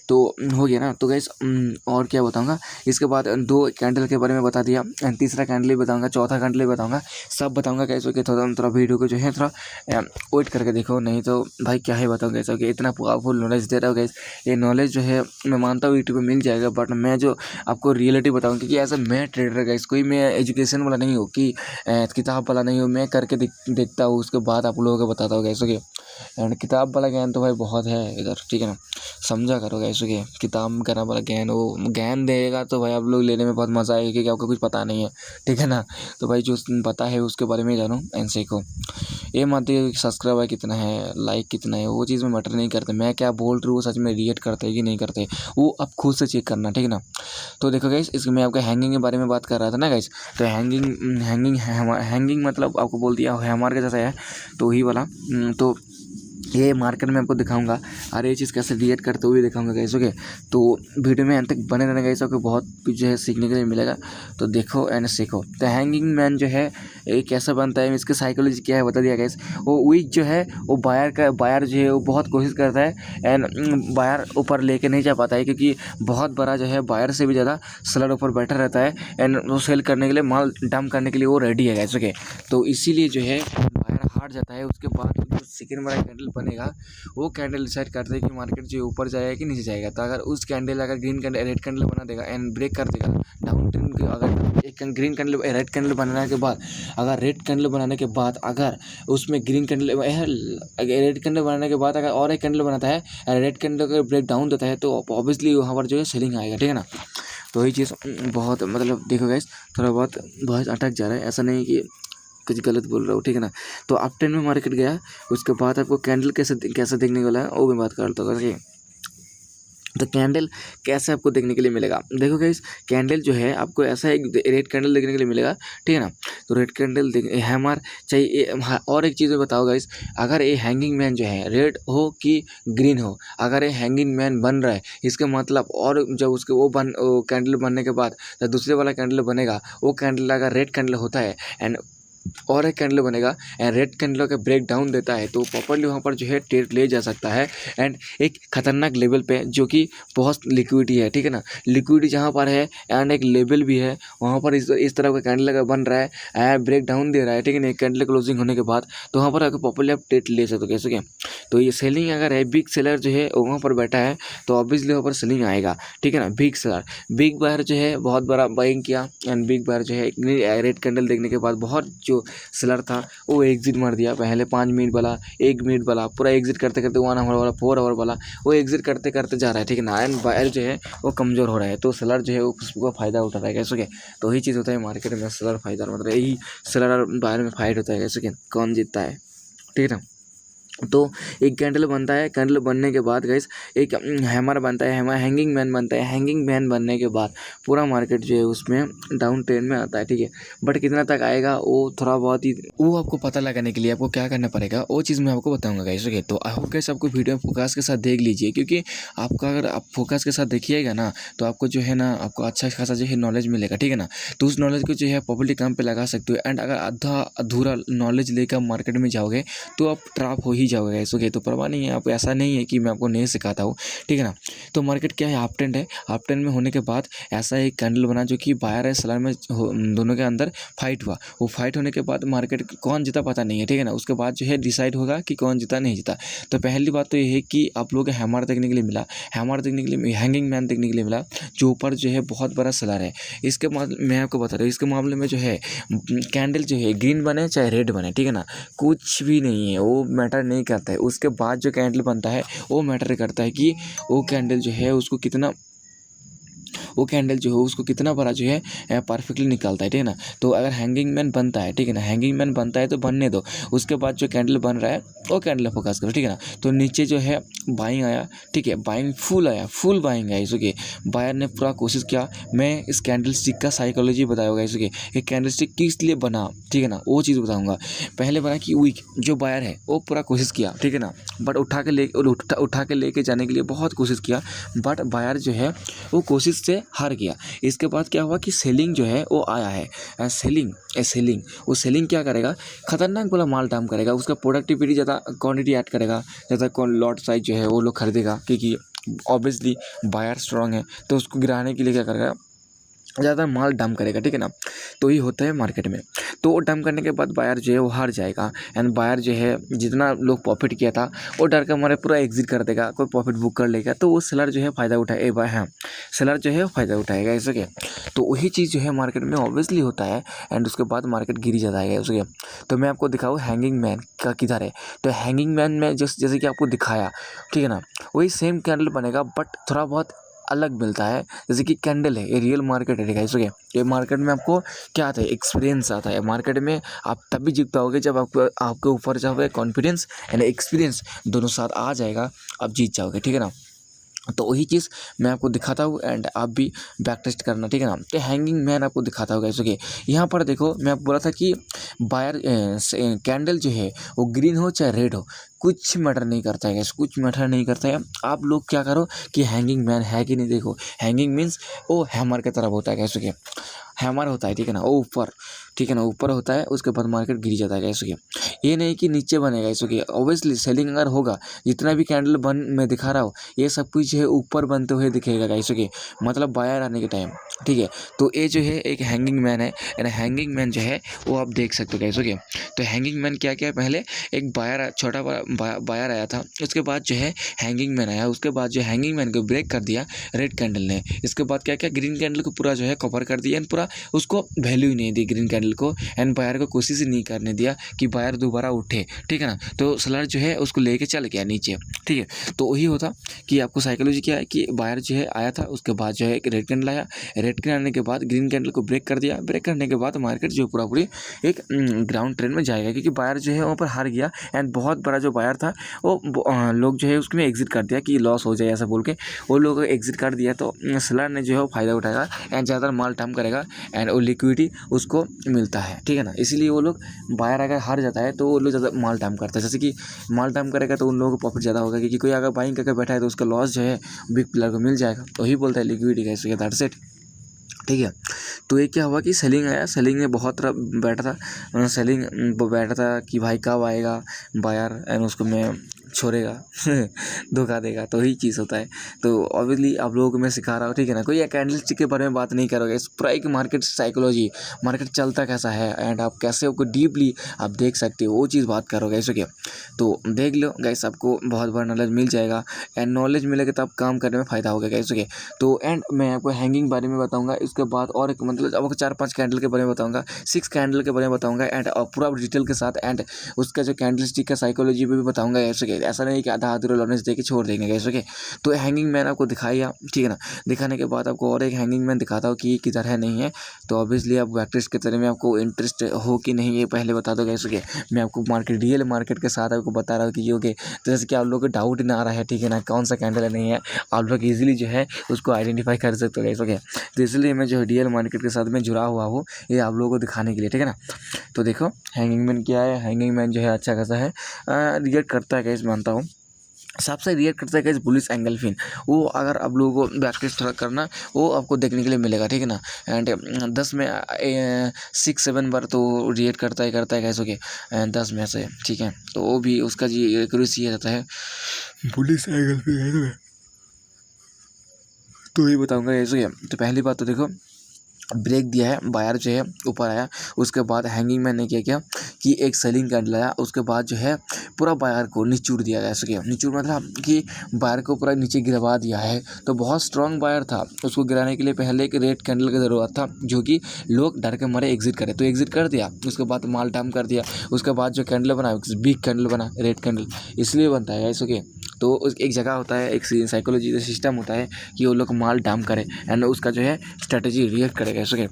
तो हो गया ना। तो गैस और क्या बताऊंगा, इसके बाद 2 कैंडल के बारे में बता दिया, तीसरा कैंडल भी बताऊंगा, चौथा कैंडल भी बताऊंगा, सब बताऊंगा कैसे कि थोड़ा वीडियो को जो है थोड़ा वेट करके देखो, नहीं तो भाई क्या ही बताऊँ कैसे कि इतना पावरफुल नॉलेज दे रहा हूँ गैस। ये नॉलेज जो है मैं मानता हूँ यूट्यूब पर मिल जाएगा, बट मैं जो आपको रियलिटी बताऊँ, क्योंकि ऐसा मैं ट्रेडर गैस, कोई मैं एजुकेशन वाला नहीं हूँ कि किताब वाला नहीं हूँ, मैं करके देखता हूँ, उसके बाद आप लोगों को बताता हूँ कैसे कि, एंड किताब वाला ज्ञान तो भाई बहुत है इधर, ठीक है ना। समझा करो गाइस ओके। किताब करना पड़ा ज्ञान, वो ज्ञान देगा तो भाई आप लोग लेने में बहुत मज़ा आएगा, क्योंकि आपको कुछ पता नहीं है, ठीक है ना। तो भाई जो पता है उसके बारे में जानो एंड सीखो। ये मत देखो कि सब्सक्राइबर कितना है, लाइक कितना है, वो चीज़ में मैटर नहीं करते। मैं क्या बोल रही हूँ वो सच में रिएक्ट करते हैं कि नहीं करते, वो आप खुद से चेक करना, ठीक है ना। तो देखो गाइस, इसमें मैं आपका हैंगिंग के बारे में बात कर रहा था ना गाइस। तो हैंगिंग मतलब आपको बोल दिया हैमर के जैसा है, तो वही वाला। तो ये मार्केट में आपको दिखाऊंगा और ये चीज़ कैसे रिएक्ट करते हुए दिखाऊंगा गाइस ओके। तो वीडियो में अंत तक बने रहना गाइस, आपको बहुत कुछ जो है सीखने के लिए मिलेगा। तो देखो एंड सीखो। तो हैंगिंग मैन जो है ये कैसा बनता है, इसकी साइकोलॉजी क्या है बता दिया गाइस। वो वीक जो है वो बायर जो है वो बहुत कोशिश करता है एंड बायर ऊपर लेके नहीं जा पाता है, क्योंकि बहुत बड़ा जो है बायर से भी ज़्यादा सेलर ऊपर बैठा रहता है एंड वो सेल करने के लिए, माल डंप करने के लिए वो रेडी है गाइस ओके। तो इसीलिए जो है बायर हार जाता है। उसके बाद जो सेकेंड वाला कैंडल बनेगा, वो कैंडल डिसाइड करता है कि मार्केट जो ऊपर जाएगा कि नीचे जाएगा। तो अगर उस कैंडल अगर ग्रीन कैंडल रेड कैंडल बना देगा एंड ब्रेक कर देगा डाउन ट्रेंड के, अगर एक ग्रीन कैंडल रेड कैंडल बनाने के बाद, अगर रेड कैंडल बनाने के बाद अगर उसमें ग्रीन कैंडल रेड कैंडल बनाने के बाद अगर और एक कैंडल बनाता है, रेड कैंडल का ब्रेक डाउन देता है, तो ऑब्वियसली वहाँ पर जो है सेलिंग आएगा, ठीक है ना। तो ये चीज़ बहुत मतलब देखो गाइस, थोड़ा बहुत अटक जा रहा है, ऐसा नहीं कि कुछ गलत बोल रहा हूँ, ठीक है ना। तो अप ट्रेंड में मार्केट गया, उसके बाद आपको कैंडल कैसे देखने वाला है वो भी बात करता हूँ ओके। तो कैंडल कैसे आपको देखने के लिए मिलेगा, देखो गाइस, कैंडल जो है आपको ऐसा एक रेड कैंडल देखने के लिए मिलेगा, ठीक है ना। तो रेड कैंडल हैमर चाहिए। और एक चीज़ बताओ गाइस, अगर ये हैंगिंग मैन जो है रेड हो कि ग्रीन हो, अगर ये हैंगिंग मैन बन रहा है, इसका मतलब, और जब उसके वो कैंडल बनने के बाद जब दूसरे वाला कैंडल बनेगा, वो कैंडल अगर रेड कैंडल होता है एंड और एक कैंडल बनेगा एंड रेड कैंडल का ब्रेक डाउन देता है, तो प्रॉपर्ली वहाँ पर जो है ट्रेड ले जा सकता है एंड एक खतरनाक लेवल पे, जो कि बहुत लिक्विडिटी है, ठीक है ना। लिक्विडिटी जहाँ पर है एंड एक लेवल भी है, वहाँ पर इस तरह का कैंडल अगर बन रहा है ब्रेक डाउन दे रहा है, ठीक है ना, कैंडल क्लोजिंग होने के बाद, तो वहाँ पर अगर प्रॉपर्ली आप ट्रेड ले सकते हो कैसे क्या। तो ये सेलिंग अगर है, बिग सेलर जो है वहाँ पर बैठा है, तो ऑब्वियसली वहाँ पर सेलिंग आएगा, ठीक है ना। बिग सेलर, बिग बायर जो है बहुत बड़ा बाइंग किया एंड बिग बायर जो है रेड कैंडल देखने के बाद बहुत जो सेलर था वो एग्जिट मार दिया। पहले 5 मिनट वाला, 1 मिनट वाला, पूरा एग्जिट करते करते 1 आवर वाला, 4 आवर वाला, वो एग्जिट करते करते जा रहा है, ठीक है ना। एंड बायर जो है वो कमज़ोर हो रहा है, तो सेलर जो है वो उसका फ़ायदा उठा रहा है कैसे के। तो यही चीज़ होता है मार्केट में, सेलर फायदा, मतलब यही सेलर और बायर में फाइट होता है कैसे के, कौन जीतता है, ठीक है ना। तो एक कैंडल बनता है, कैंडल बनने के बाद गाइस एक हैमर बनता है, हैमर हैंगिंग मैन बनता है। हैंगिंग मैन बनने के बाद पूरा मार्केट जो है उसमें डाउन ट्रेंड में आता है, ठीक है। बट कितना तक आएगा वो थोड़ा बहुत ही, वो आपको पता लगाने के लिए आपको क्या करना पड़ेगा वो चीज़ मैं आपको बताऊंगा गाइस ओके। तो आई होप गाइस आपको वीडियो फोकस के साथ देख लीजिए, क्योंकि आपका अगर आप फोकस के साथ देखिएगा ना, तो आपको जो है ना आपको अच्छा खासा जो है नॉलेज मिलेगा, ठीक है ना। तो उस नॉलेज को जो है प्रॉपर्ली काम पे लगा सकते हो। एंड अगर आधा अधूरा नॉलेज लेकर मार्केट में जाओगे तो आप ट्रैप हो ही जाओगे गाइस ओके। तो परवाह नहीं है, आप ऐसा नहीं है कि मैं आपको नहीं सिखाता हूँ, ठीक है ना। तो मार्केट क्या है, अप ट्रेंड है। अप ट्रेंड में होने के बाद ऐसा एक कैंडल बना जो कि बायर है सेलर में दोनों के अंदर फाइट हुआ। वो फाइट होने के बाद मार्केट कौन जीता पता नहीं है, ठीक है ना। उसके बाद जो है डिसाइड होगा कि कौन जीता नहीं जीता। तो पहली बात तो ये है कि आप लोग हैमर देखने के लिए मिला, हैमर देखने के लिए, हैंगिंग मैन देखने के लिए मिला, जो ऊपर जो है बहुत बड़ा सेलर है। इसके मैं आपको बता रहा हूँ, इसके मामले में जो है कैंडल जो है ग्रीन बने चाहे रेड बने, ठीक है ना, कुछ भी नहीं है, वो मैटर नहीं करता है। उसके बाद जो कैंडल बनता है वो मैटर करता है कि वो कैंडल जो है उसको कितना, वो कैंडल जो है उसको कितना बड़ा जो है परफेक्टली निकालता है, ठीक है ना। तो अगर हैंगिंग मैन बनता है, ठीक है ना, हैंगिंग मैन बनता है तो बनने दो। उसके बाद जो कैंडल बन रहा है वो कैंडल फोकस करो, ठीक है ना। तो नीचे जो है बाइंग आया, ठीक है, बाइंग फुल आया, फुल बाइंग आया इसके। बायर ने पूरा कोशिश किया। मैं इस कैंडल स्टिक का साइकोलॉजी बताऊंगा इसके, ये कैंडल स्टिक किस लिए बना, ठीक है ना, वो चीज़ बताऊंगा। पहले बना कि वीक जो बायर है वो पूरा कोशिश किया, ठीक है ना, बट उठा के लेके जाने के लिए बहुत कोशिश किया, बट बायर जो है वो कोशिश से हार गया। इसके बाद क्या हुआ कि सेलिंग जो है वो आया है। सेलिंग वो सेलिंग क्या करेगा, खतरनाक वाला माल डाउन करेगा, उसका प्रोडक्टिविटी ज़्यादा क्वांटिटी ऐड करेगा, ज़्यादा लॉट साइज जो है वो लोग खरीदेगा, क्योंकि ऑब्वियसली बायर स्ट्रांग है। तो उसको गिराने के लिए क्या करेगा, ज़्यादा माल डंप करेगा, ठीक है ना। तो ही होता है मार्केट में। तो वो डंप करने के बाद बायर जो है वो हार जाएगा एंड बायर जो है जितना लोग प्रॉफिट किया था वो डर के मारे पूरा एग्जिट कर देगा, कोई प्रॉफिट बुक कर लेगा। तो वो सेलर जो है फ़ायदा उठाएगा, हाँ सेलर जो है वो फ़ायदा उठाएगा ऐसे के। तो वही चीज़ जो है मार्केट में ऑब्वियसली होता है एंड उसके बाद मार्केट गिर जाता है उसके। तो मैं आपको दिखाऊँ हैंगिंग मैन का किधर है। तो हैंगिंग मैन में जैसे कि आपको दिखाया, ठीक है ना, वही सेम कैंडल बनेगा बट थोड़ा बहुत अलग मिलता है। जैसे कि कैंडल है, ये रियल मार्केट है गाइस, ओके। ये मार्केट में आपको क्या आता है, एक्सपीरियंस आता है। मार्केट में आप तभी जीत पाओगे जब आपको आपके ऊपर जो है कॉन्फिडेंस एंड एक्सपीरियंस दोनों साथ आ जाएगा, आप जीत जाओगे, ठीक है ना। तो वही चीज़ मैं आपको दिखाता हूँ एंड आप भी बैक टेस्ट करना, ठीक है ना। तो हैंगिंग मैन आपको दिखाता हूँ गाइस, ओके। यहाँ पर देखो मैं आपको बोला था कि बायर कैंडल जो है वो ग्रीन हो चाहे रेड हो, कुछ मैटर नहीं करता है गाइस, कुछ मैटर नहीं करता है। आप लोग क्या करो कि हैंगिंग मैन है कि नहीं देखो। हैंगिंग मीन्स वो हैमर की तरफ होता है गाइस, ओके। हैमर होता है, ठीक है ना, वो ऊपर, ठीक है ना, ऊपर होता है, उसके बाद मार्केट गिर जाता है गाइस, ओके। ये नहीं कि नीचे बनेगा गाइस, ओके। ऑब्वियसली सेलिंग अगर होगा, जितना भी कैंडल बन मैं दिखा रहा हूँ ये सब कुछ है ऊपर बनते हुए दिखेगा गाइस, ओके। मतलब बायर आने के टाइम, ठीक है। तो ये जो है एक हैंगिंग मैन है एंड हैंगिंग मैन जो है वो आप देख सकते हो गाइस, ओके। तो हैंगिंग मैन क्या क्या है, पहले एक बायर छोटा बायर आया था, उसके बाद जो है हैंगिंग मैन आया, उसके बाद जो हैंगिंग मैन को ब्रेक कर दिया रेड कैंडल ने। इसके बाद क्या क्या ग्रीन कैंडल को पूरा जो है कवर कर दिया एंड पूरा उसको वैल्यू ही नहीं दी ग्रीन कैंडल को एंड बायर को कोशिश ही नहीं करने दिया कि बायर दोबारा उठे, ठीक है ना। तो सेलर जो है उसको लेके चल गया नीचे, ठीक है। तो वही होता कि आपको साइकोलॉजी क्या है कि बायर जो है आया था, उसके बाद जो है एक रेड कैंडल आया, रेड कैंडल आने के बाद ग्रीन कैंडल को ब्रेक कर दिया, ब्रेक करने के बाद मार्केट जो पूरा पूरी एक ग्राउंड ट्रेंड में जाएगा, क्योंकि बायर जो है वहाँ पर हार गया एंड बहुत बड़ा जो बायर था वो लोग जो है उसमें एग्जिट कर दिया कि लॉस हो जाए ऐसा बोल के वो लोग एग्जिट कर दिया। तो सेलर ने जो है वो फ़ायदा उठाएगा एंड ज़्यादा माल डंप करेगा एंड वो लिक्विडिटी उसको मिलता है, ठीक है ना। इसीलिए वो लोग बायर अगर हार जाता है तो वो लोग ज़्यादा माल डंप करते हैं। जैसे कि माल डंप करेगा तो उन लोगों को प्रॉफिट ज़्यादा होगा, क्योंकि कोई अगर बाइंग करके बैठा है तो उसका लॉस जो है बिग प्लेयर को मिल जाएगा। तो वही बोलता है लिक्विडिटी का, इसलिए दैट्स इट, ठीक है। तो ये क्या हुआ कि सेलिंग आया, सेलिंग में बहुत तरह बैठा था, सेलिंग वो बैठा था कि भाई कब आएगा बायर एंड उसको मैं छोड़ेगा धोखा देगा। तो यही चीज़ होता है। तो ऑब्वियसली आप लोगों को मैं सिखा रहा हूँ, ठीक है ना। कोई कैंडलस्टिक के बारे में बात नहीं करोगे, इस पूरा एक मार्केट साइकोलॉजी, मार्केट चलता कैसा है एंड आप कैसे उसको डीपली आप देख सकते हो, वो चीज़ बात करोगे ऐसे क्या। तो देख लो गाइस, आपको बहुत बड़ा नॉलेज मिल जाएगा एंड नॉलेज मिलेगा तो आप काम करने में फ़ायदा होगा गाइस, ओके। तो एंड मैं आपको हैंगिंग बारे में बताऊंगा, इसके बाद और एक मतलब आपको 4-5 कैंडल के बारे में बताऊंगा, 6 कैंडल के बारे में बताऊंगा एंड पूरा डिटेल के साथ एंड उसका जो कैंडलस्टिक का साइकोलॉजी भी बताऊंगा ऐसे। ऐसा नहीं कि आधा अधूरा नॉलेज दे के छोड़ देंगे गाइस, ओके। तो हैंगिंग मैन आपको दिखाया, ठीक है ना। दिखाने के बाद आपको और एक हैंगिंग मैन दिखाता हूँ कि किधर है नहीं है। तो ऑब्वियसली आप प्रैक्टिस के तरह में आपको इंटरेस्ट हो कि नहीं ये पहले बता दो गाइस, ओके। मैं आपको मार्केट रियल मार्केट के साथ आपको बता रहा हूँ कि ये ओके। तो जैसे कि आप लोगों को डाउट ना आ रहा है, ठीक है ना, कौन सा कैंडल है नहीं है, आप लोग इजीली जो है उसको आइडेंटिफाई कर सकते हो गाइस, ओके। तो इसलिए मैं जो रियल मार्केट के साथ में जुड़ा हुआ हूँ ये आप लोगों को दिखाने के लिए, ठीक है ना। तो देखो हैंगिंग मैन क्या है, हैंगिंग मैन जो है अच्छा खासा है, रिएक्ट करता है गाइस, मानता हूँ सबसे रिएक्ट करता है गाइस बुलिश एंगल्फिन। वो अगर आप लोगों को प्रैक्टिस थोड़ा करना वो आपको देखने के लिए मिलेगा, ठीक है ना। एंड 10 में 6-7 बार तो रिएक्ट करता है गाइस, ओके, 10 में से, ठीक है। तो वो भी उसका जी एक्यूरेसी रहता है बुलिश एंगल्फिन। तो ये बताऊंगा गाइस, ओके। तो पहली बात तो देखो ब्रेक दिया है, बायर जो है ऊपर आया, उसके बाद हैंगिंग मैन ने क्या किया कि एक सेलिंग कैंडल आया, उसके बाद जो है पूरा बायर को निचोड़ दिया गया, ऐसे निचोड़ मतलब कि बायर को पूरा नीचे गिरवा दिया है। तो बहुत स्ट्रांग बायर था, उसको गिराने के लिए पहले एक रेड कैंडल की ज़रूरत था जो कि लोग डर के मारे एग्जिट करे, तो एग्जिट कर दिया। उसके बाद माल डंप कर दिया, उसके बाद जो कैंडल बना बिग कैंडल बना रेड कैंडल, इसलिए बनता है ऐसे, ओके। तो एक जगह होता है, एक साइकोलॉजी सिस्टम होता है कि वो लोग माल डंप करे एंड उसका जो है स्ट्रेटजी रिएक्ट करेगा, ओके।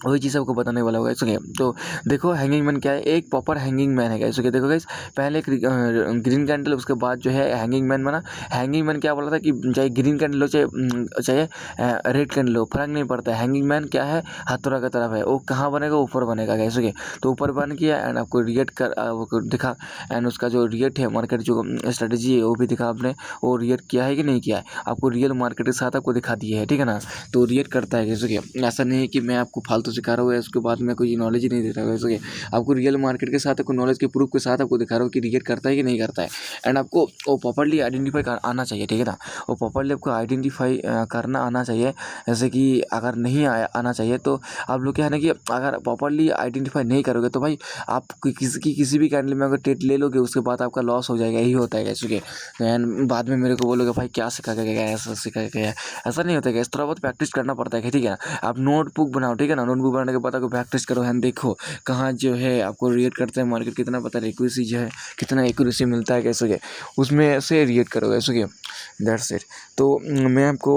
वही चीज़ आपको बताने वाला होगा, ओके। तो देखो हैंगिंग मैन क्या है, एक प्रॉपर हैंगिंग मैन है गाइस, ओके। देखो गाइस पहले एक ग्रीन कैंडल, उसके बाद जो है हैंगिंग मैन बना। हैंगिंग मैन क्या बोला था कि चाहे ग्रीन कैंडल हो चाहे रेड कैंडल हो, फर्क नहीं पड़ता। हैंगिंग मैन क्या है, हथौड़ा की तरफ है, वो कहाँ बनेगा, ऊपर बनेगा गाइस, ओके। तो ऊपर बन किया एंड आपको रिएक्ट कर वो दिखा एंड उसका जो रिएक्ट है मार्केट जो स्ट्रेटजी है वो भी दिखा आपने, वो रिएक्ट किया है कि नहीं किया है, आपको रियल मार्केट के साथ आपको दिखा दिया है, ठीक है ना। तो रिएक्ट करता है गाइस, ओके। ऐसा नहीं है कि मैं आपको फालतू तो सिखा रहा हूँ, उसके बाद में कोई नॉलेज ही नहीं दे रहा है। ओके, आपको रियल मार्केट के साथ कोई नॉलेज के प्रूफ के साथ आपको दिखा रहा हूँ कि रियल करता है कि नहीं करता है। एंड आपको वो प्रॉपर्ली आइडेंटिफाई आना चाहिए, ठीक है ना। वो प्रॉपर्ली आपको आइडेंटिफाई करना आना चाहिए। जैसे कि अगर नहीं आना चाहिए तो आप लोग क्या है ना कि अगर प्रॉपर्ली आइडेंटिफाई नहीं करोगे तो भाई आप किसी भी कैंडल में अगर ट्रेड ले लोगे उसके बाद आपका लॉस हो जाएगा। यही होता है गैस। ओके, एंड बाद में मेरे को बोलोगे भाई क्या सिखा के गया, ऐसा सिखा के गया। ऐसा नहीं होता है, थोड़ा बहुत प्रैक्टिस करना पड़ता है, ठीक है ना। आप नोटबुक बनाओ, ठीक है ना। नोटबुक बनाने के बाद आपको प्रैक्टिस करो एंड देखो कहाँ जो है आपको रिएक्ट करते हैं मार्केट, कितना पता है एक्यूरेसी जो है, कितना एक्यूरेसी मिलता है कैसे, उसमें से रिएक्ट करो कैसे। That's it. तो मैं आपको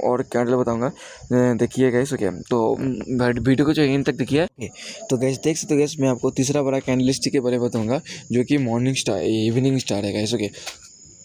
और कैंडल बताऊंगा, देखिए गैस। ओके, तो वीडियो को जो एंड तक देखिए। तो गैस देख सकते हो गैस, मैं आपको तीसरा बड़ा कैंडलस्टिक के बारे में बताऊंगा जो कि मॉर्निंग स्टार इवनिंग स्टार है गैस। ओके,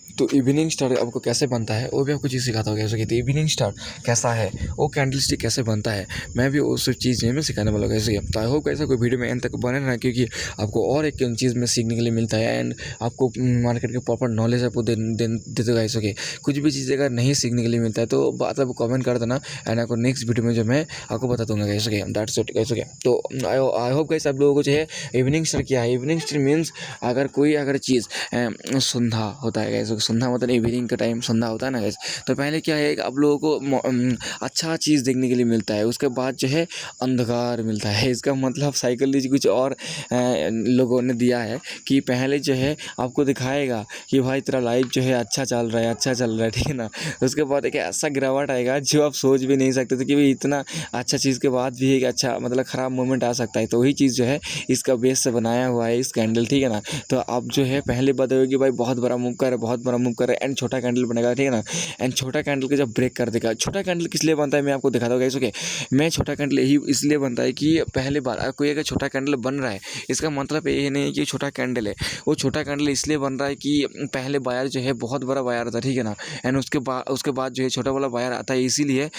तो इवनिंग स्टार आपको कैसे बनता है वो भी आपको चीज़ सिखाता हूँ कैसे। तो इवनिंग स्टार कैसा है, वो कैंडलस्टिक कैसे बनता है, मैं भी उस चीज़ में सिखाने वाला हूँ कैसे। तो आई होप ऐसा कोई वीडियो में एंड तक बने रहना, क्योंकि आपको और एक चीज़ में सीखने के लिए मिलता है एंड आपको मार्केट के प्रॉपर नॉलेज आपको देते गाइस। ओके, कुछ भी चीज़ अगर नहीं सीखने के लिए मिलता है तो बात आप कमेंट कर देना एंड आपको नेक्स्ट वीडियो में जो मैं आपको बता दूंगा guys. Okay, that's it guys. Okay, तो आई होप गाइस आप लोगों को जो है इवनिंग स्टार क्या है। इवनिंग स्टार मीन्स अगर चीज़ संध्या होता है गाइस। संध्या मतलब इवनिंग का टाइम संध्या होता है ना गाइस। तो पहले क्या है आप लोगों को अच्छा चीज़ देखने के लिए मिलता है, उसके बाद जो है अंधकार मिलता है। इसका मतलब साइकोलॉजी कुछ और लोगों ने दिया है कि पहले जो है आपको दिखाएगा कि भाई तेरा लाइफ जो है अच्छा चल रहा है, अच्छा चल रहा है, ठीक है ना। उसके बाद एक ऐसा गिरावट आएगा जो आप सोच भी नहीं सकते थे कि भाई इतना अच्छा चीज़ के बाद भी एक अच्छा मतलब ख़राब मोमेंट आ सकता है। तो वही चीज़ जो है इसका बेस से बनाया हुआ है इस कैंडल, ठीक है ना। तो आप जो है पहले बताओगे कि भाई बहुत बड़ा मूव कर, बहुत बड़ा मूव कर एंड छोटा कैंडल बनेगा, ठीक है ना। एंड छोटा कैंडल को जब ब्रेक कर देगा, छोटा कैंडल किस लिए बनता है मैं आपको दिखाता हूँ गाइस। ओके, मैं छोटा कैंडल ही इसलिए बनता है कि पहले बार कोई अगर छोटा कैंडल बन रहा है इसका मतलब ये नहीं है कि छोटा कैंडल है। वो छोटा कैंडल इसलिए बन रहा है कि पहले बायर जो है बहुत बड़ा बायर था, ठीक है ना। एंड उसके बाद जो है छोटा वाला बायर आता है, इसीलिए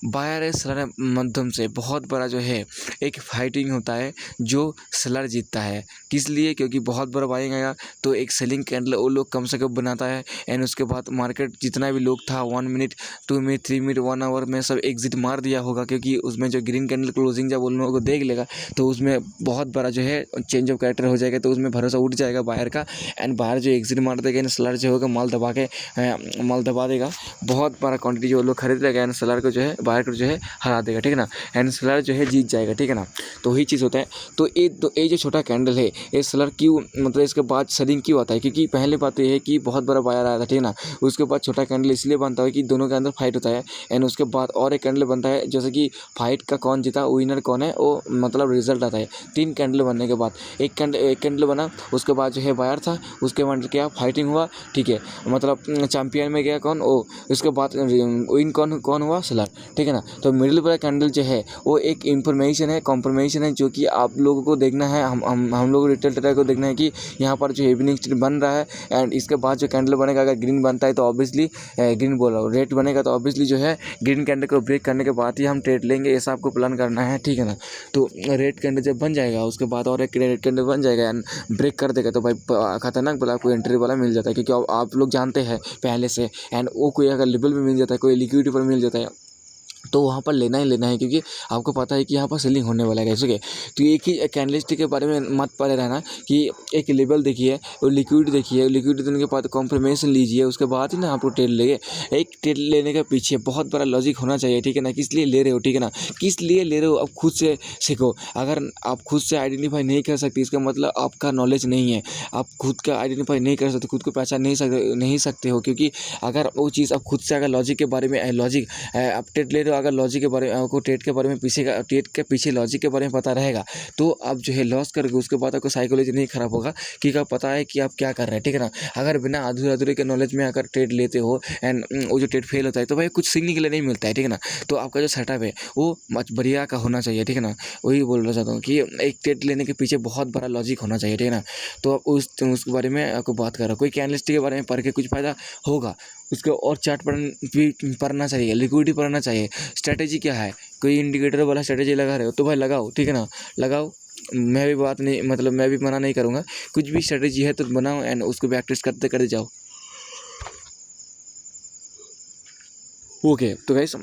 बायर है सेलर माध्यम से बहुत बड़ा जो है एक फाइटिंग होता है जो सेलर जीतता है। किस लिए, क्योंकि बहुत बड़ा बाइंग आएगा तो एक सेलिंग कैंडल वो लोग कम से कम बनाता है। एंड उसके बाद मार्केट जितना भी लोग था 1 मिनट 2 मिनट 3 मिनट 1 आवर में सब एग्जिट मार दिया होगा, क्योंकि उसमें जो ग्रीन कैंडल क्लोजिंग जब उन लोगों को देख लेगा तो उसमें बहुत बड़ा जो है चेंज ऑफ कैरेक्टर हो जाएगा, तो उसमें भरोसा उठ जाएगा बायर का। एंड बायर जो एग्जिट मार देगा सेलर जो होगा माल दबा देगा, बहुत बड़ा क्वांटिटी जो लोग खरीद लेगा एंड सेलर को जो है बायर को जो है हरा देगा, ठीक है ना। एंड सेलर जो है जीत जाएगा, ठीक है ना। तो वही चीज़ होता है। तो ये जो छोटा कैंडल है ये सेलर क्यों मतलब इसके बाद सेलिंग क्यों आता है, क्योंकि पहले बात तो ये है कि बहुत बड़ा बायर आया था, ठीक है ना। उसके बाद छोटा कैंडल इसलिए बनता है कि दोनों के अंदर फाइट होता है। एंड उसके बाद और एक कैंडल बनता है, जैसे कि फाइट का कौन जीता, विनर कौन है, वो मतलब रिजल्ट आता है। 3 कैंडल बनने के बाद एक कैंडल बना, उसके बाद जो है बायर था, उसके बाद क्या फाइटिंग हुआ, ठीक है। मतलब चैंपियन में गया कौन, ओ उसके बाद विन कौन हुआ, सेलर, ठीक है ना। तो मिडिल वाला कैंडल जो है वो एक इंफॉर्मेशन है, कॉन्फर्मेशन है, जो कि आप लोगों को देखना है, हम लोग रिटेल ट्रेडर को देखना है कि यहाँ पर जो इवनिंग स्टार बन रहा है। एंड इसके बाद जो कैंडल बनेगा, अगर ग्रीन बनता है तो ऑब्वियसली ग्रीन बोल रहा हूँ, रेड बनेगा तो ऑब्वियसली जो है ग्रीन कैंडल को ब्रेक करने के बाद ही हम ट्रेड लेंगे, ऐसा आपको प्लान करना है, ठीक है ना। तो रेड कैंडल जब बन जाएगा उसके बाद और एक रेड कैंडल बन जाएगा एंड ब्रेक कर देगा, तो भाई खतरनाक बोला आपको एंट्री वाला मिल जाता है, क्योंकि आप लोग जानते हैं पहले से। एंड वो कोई अगर लेवल पे मिल जाता है, कोई लिक्विडिटी पर मिल जाता है तो वहाँ पर लेना ही लेना है, क्योंकि आपको पता है कि यहाँ पर सेलिंग होने वाला है कैसे के। तो एक ही कैंडलस्टिक के बारे में मत पड़े रहना कि एक लेवल देखिए और लिक्विड देखिए, लिक्विड देने के बाद कॉन्फर्मेशन लीजिए, उसके बाद ही ना आप ट्रेड लेंगे। एक ट्रेड लेने के पीछे बहुत बड़ा लॉजिक होना चाहिए, ठीक है ना। किस लिए ले रहे हो, ठीक है ना, किस लिए ले रहे हो, अब खुद से सीखो। अगर आप खुद से आइडेंटिफाई नहीं कर सकते इसका मतलब आपका नॉलेज नहीं है, आप खुद का आइडेंटिफाई नहीं कर सकते, खुद को पहचान नहीं सकते हो। क्योंकि अगर वो चीज़ आप खुद से अगर लॉजिक के बारे में आप ट्रेड ले रहे हो, अगर लॉजिक के बारे में आपको ट्रेड के बारे में ट्रेड के पीछे लॉजिक के बारे में पता रहेगा तो आप जो है लॉस करोगे, उसके बाद आपको साइकोलॉजी नहीं खराब होगा, क्योंकि आप पता है कि आप क्या कर रहे हैं, ठीक है ना। अगर बिना अधूरे के नॉलेज में अगर ट्रेड लेते हो एंड वो जो ट्रेड फेल होता है तो भाई कुछ सीखने के लिए नहीं मिलता है, ठीक है ना। तो आपका जो सेटअप है वो मच बढ़िया का होना चाहिए, ठीक है ना। वही बोलना चाहता हूँ कि एक ट्रेड लेने के पीछे बहुत बड़ा लॉजिक होना चाहिए, ठीक है ना। तो आप उसके बारे में आपको बात कर रहा हूँ, कोई कैंडलस्टिक के बारे में पढ़ के कुछ फायदा होगा, उसको और चार्ट पढ़ना चाहिए, लिक्विडिटी पढ़ना चाहिए, स्ट्रेटेजी क्या है, कोई इंडिकेटर वाला स्ट्रेटेजी लगा रहे हो तो भाई लगाओ, ठीक है ना, लगाओ। मैं भी बात नहीं मतलब मैं भी मना नहीं करूँगा, कुछ भी स्ट्रेटेजी है तो बनाओ एंड उसको प्रैक्टिस करते जाओ। ओके, तो गाइस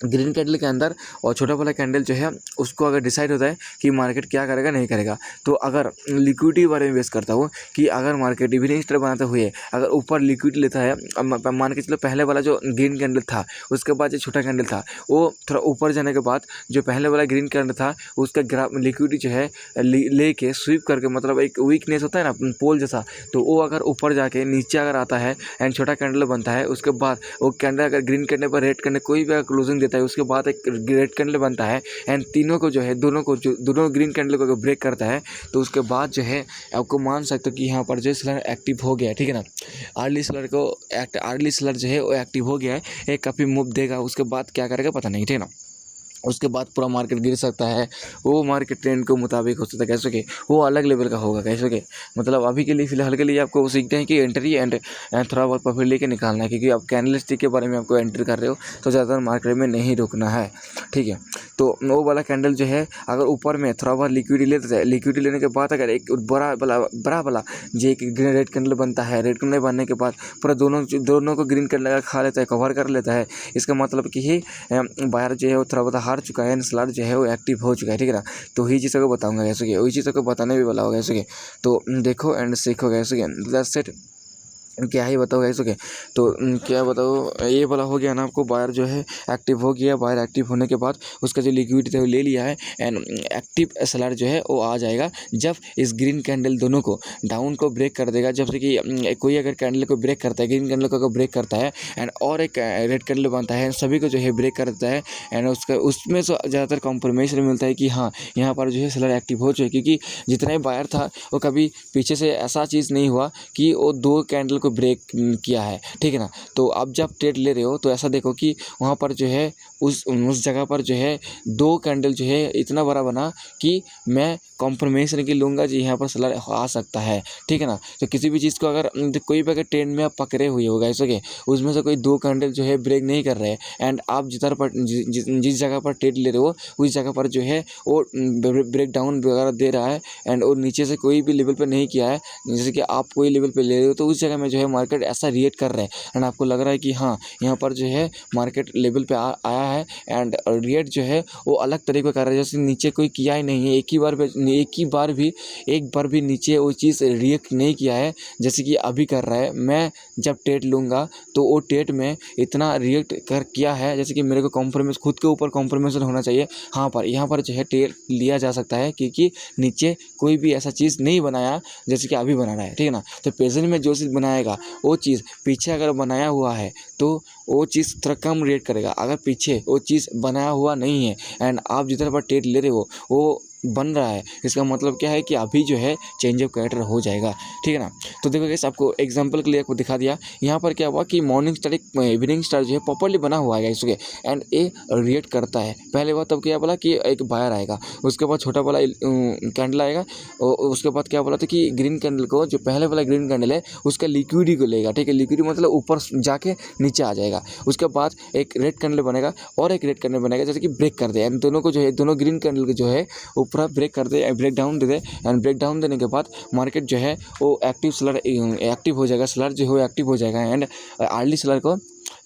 ग्रीन कैंडल के अंदर और छोटा वाला कैंडल जो है उसको अगर डिसाइड होता है कि मार्केट क्या करेगा नहीं करेगा। तो अगर लिक्विडिटी के बारे में बेस करता हूँ कि अगर मार्केट इवनिंग स्टार बनाते हुए अगर ऊपर लिक्विड लेता है, मान के चलो पहले वाला जो ग्रीन कैंडल था उसके बाद जो छोटा कैंडल था वो थोड़ा ऊपर जाने के बाद जो पहले वाला ग्रीन कैंडल था उसका लिक्विडिटी जो है ले के स्वीप करके, मतलब एक वीकनेस होता है ना पोल जैसा, तो वो अगर ऊपर जाके नीचे अगर आता है एंड छोटा कैंडल बनता है, उसके बाद वो कैंडल अगर ग्रीन कैंडल पर रेड कैंडल कोई भी क्लोजिंग देता है उसके बाद एक रेड कैंडल बनता है एंड तीनों को जो है दोनों ग्रीन कैंडल को ब्रेक करता है, तो उसके बाद जो है आपको मान सकते हो कि यहाँ पर जो सेलर एक्टिव हो गया है, ठीक है ना। अर्ली सेलर जो है वो एक्टिव हो गया है, एक काफ़ी मूव देगा, उसके बाद क्या करेगा पता नहीं, ठीक है ना। उसके बाद पूरा मार्केट गिर सकता है, वो मार्केट ट्रेंड के मुताबिक हो सकता है, कैसे के वो अलग लेवल का होगा, कैसे के मतलब अभी के लिए फ़िलहाल के लिए आपको वो सीखते हैं कि एंट्री एंड थोड़ा बहुत प्रॉफिट लेके निकालना है, क्योंकि आप कैंडलस्टिक के बारे में आपको एंट्री कर रहे हो तो ज़्यादातर मार्केट में नहीं रुकना है, ठीक है। तो वो वाला कैंडल जो है अगर ऊपर में थोड़ा बहुत लिक्विडिटी लेते हैं, लिक्विडिटी लेने के बाद अगर एक बड़ा वाला जो एक रेड कैंडल बनता है, रेड कैंडल बनने के बाद पूरा दोनों को ग्रीन कैंडल खा लेता है, कवर कर लेता है, इसका मतलब कि ही बायर जो है वो थोड़ा बहुत हार चुका है, स्लर जो है वो एक्टिव हो चुका है, ठीक है ना। तो ही चीज़ों को बताऊंगा कैसे कि वही चीज़ों को बताने भी वाला होगा कैसे कि, तो देखो एंड सीखो कैसे कि दैट्स सेट। क्या ही बताओ ऐसे के, तो क्या बताओ, ये वाला हो गया ना आपको, बायर जो है एक्टिव हो गया, बायर एक्टिव होने के बाद उसका जो लिक्विडिटी है वो ले लिया है एंड एक्टिव सेलर जो है वो आ जाएगा जब इस ग्रीन कैंडल दोनों को डाउन को ब्रेक कर देगा। जब से कि कोई अगर कैंडल को ब्रेक करता है, ग्रीन कैंडल को ब्रेक करता है एंड और एक रेड कैंडल बनता है, सभी को जो है ब्रेक कर देता है एंड उसमें तो ज़्यादातर कॉम्प्रोमाइज़ मिलता है कि हाँ यहाँ पर जो है सेलर एक्टिव हो चुके, क्योंकि जितना ही बायर था वो कभी पीछे से ऐसा चीज़ नहीं हुआ कि वो दो कैंडल को ब्रेक किया है, ठीक है ना। तो आप जब ट्रेड ले रहे हो तो ऐसा देखो कि वहाँ पर जो है उस जगह पर जो है दो कैंडल जो है इतना बड़ा बना कि मैं कॉम्प्रोमाइज़ नहीं लूँगा जी, यहाँ पर सेलर आ सकता है, ठीक है ना। तो किसी भी चीज़ को अगर कोई भी अगर ट्रेंड में आप पकड़े हुए होगा ऐसे के उसमें से कोई दो कैंडल जो है ब्रेक नहीं कर रहे हैं एंड आप जिस जगह पर ट्रेड ले रहे हो उस जगह पर जो है वो ब्रेक डाउन वगैरह दे रहा है एंड और नीचे से कोई भी लेवल पर नहीं किया है, जैसे कि आप कोई लेवल पर ले रहे हो तो उस जगह में जो है मार्केट ऐसा रिएक्ट कर रहा है एंड आपको लग रहा है कि हाँ यहाँ पर जो है मार्केट लेवल पे आया है एंड रिएक्ट जो है वो अलग तरीके का कर रहा है, जैसे नीचे कोई किया ही नहीं है, एक बार भी नीचे वो चीज़ रिएक्ट नहीं किया है जैसे कि अभी कर रहा है। मैं जब ट्रेड लूँगा तो वो ट्रेड में इतना रिएक्ट किया है जैसे कि मेरे को कॉम्प्रोमाइज़ खुद के ऊपर कॉम्प्रोमाइज़ होना चाहिए। हाँ पर यहाँ पर जो है ट्रेड लिया जा सकता है क्योंकि नीचे कोई भी ऐसा चीज़ नहीं बनाया जैसे कि अभी बना रहा है, ठीक है ना। तो प्रेजेंट में जो चीज़ बनाएगा वो चीज़ पीछे अगर बनाया हुआ है तो वो चीज़ थोड़ा कम रेट करेगा, अगर पीछे वो चीज़ बनाया हुआ नहीं है एंड आप जिधर पर ट्रेड ले रहे हो वो बन रहा है, इसका मतलब क्या है कि अभी जो है चेंज ऑफ कैरेक्टर हो जाएगा, ठीक है ना। तो देखो गाइस आपको एग्जांपल के लिए आपको दिखा दिया, यहाँ पर क्या हुआ कि मॉर्निंग स्टार एक इवनिंग स्टार जो है प्रॉपर्ली बना हुआ है इसके एंड ये रिएक्ट करता है। पहले बात तब क्या बोला कि एक बायर आएगा, उसके बाद छोटा वाला कैंडल आएगा और उसके बाद क्या बोला था कि ग्रीन कैंडल को, जो पहले वाला ग्रीन कैंडल है उसका लिक्विडिटी को लेगा, ठीक है। लिक्विडिटी मतलब ऊपर जाके नीचे आ जाएगा, उसके बाद एक रेड कैंडल बनेगा और एक रेड कैंडल बनेगा जैसे कि ब्रेक कर दे एंड दोनों को जो है दोनों ग्रीन कैंडल को जो है पूरा ब्रेक कर दे, ब्रेक डाउन दे दे एंड ब्रेक डाउन देने के बाद मार्केट जो है वो एक्टिव हो जाएगा, सेलर जो है एक्टिव हो जाएगा एंड अर्ली सेलर को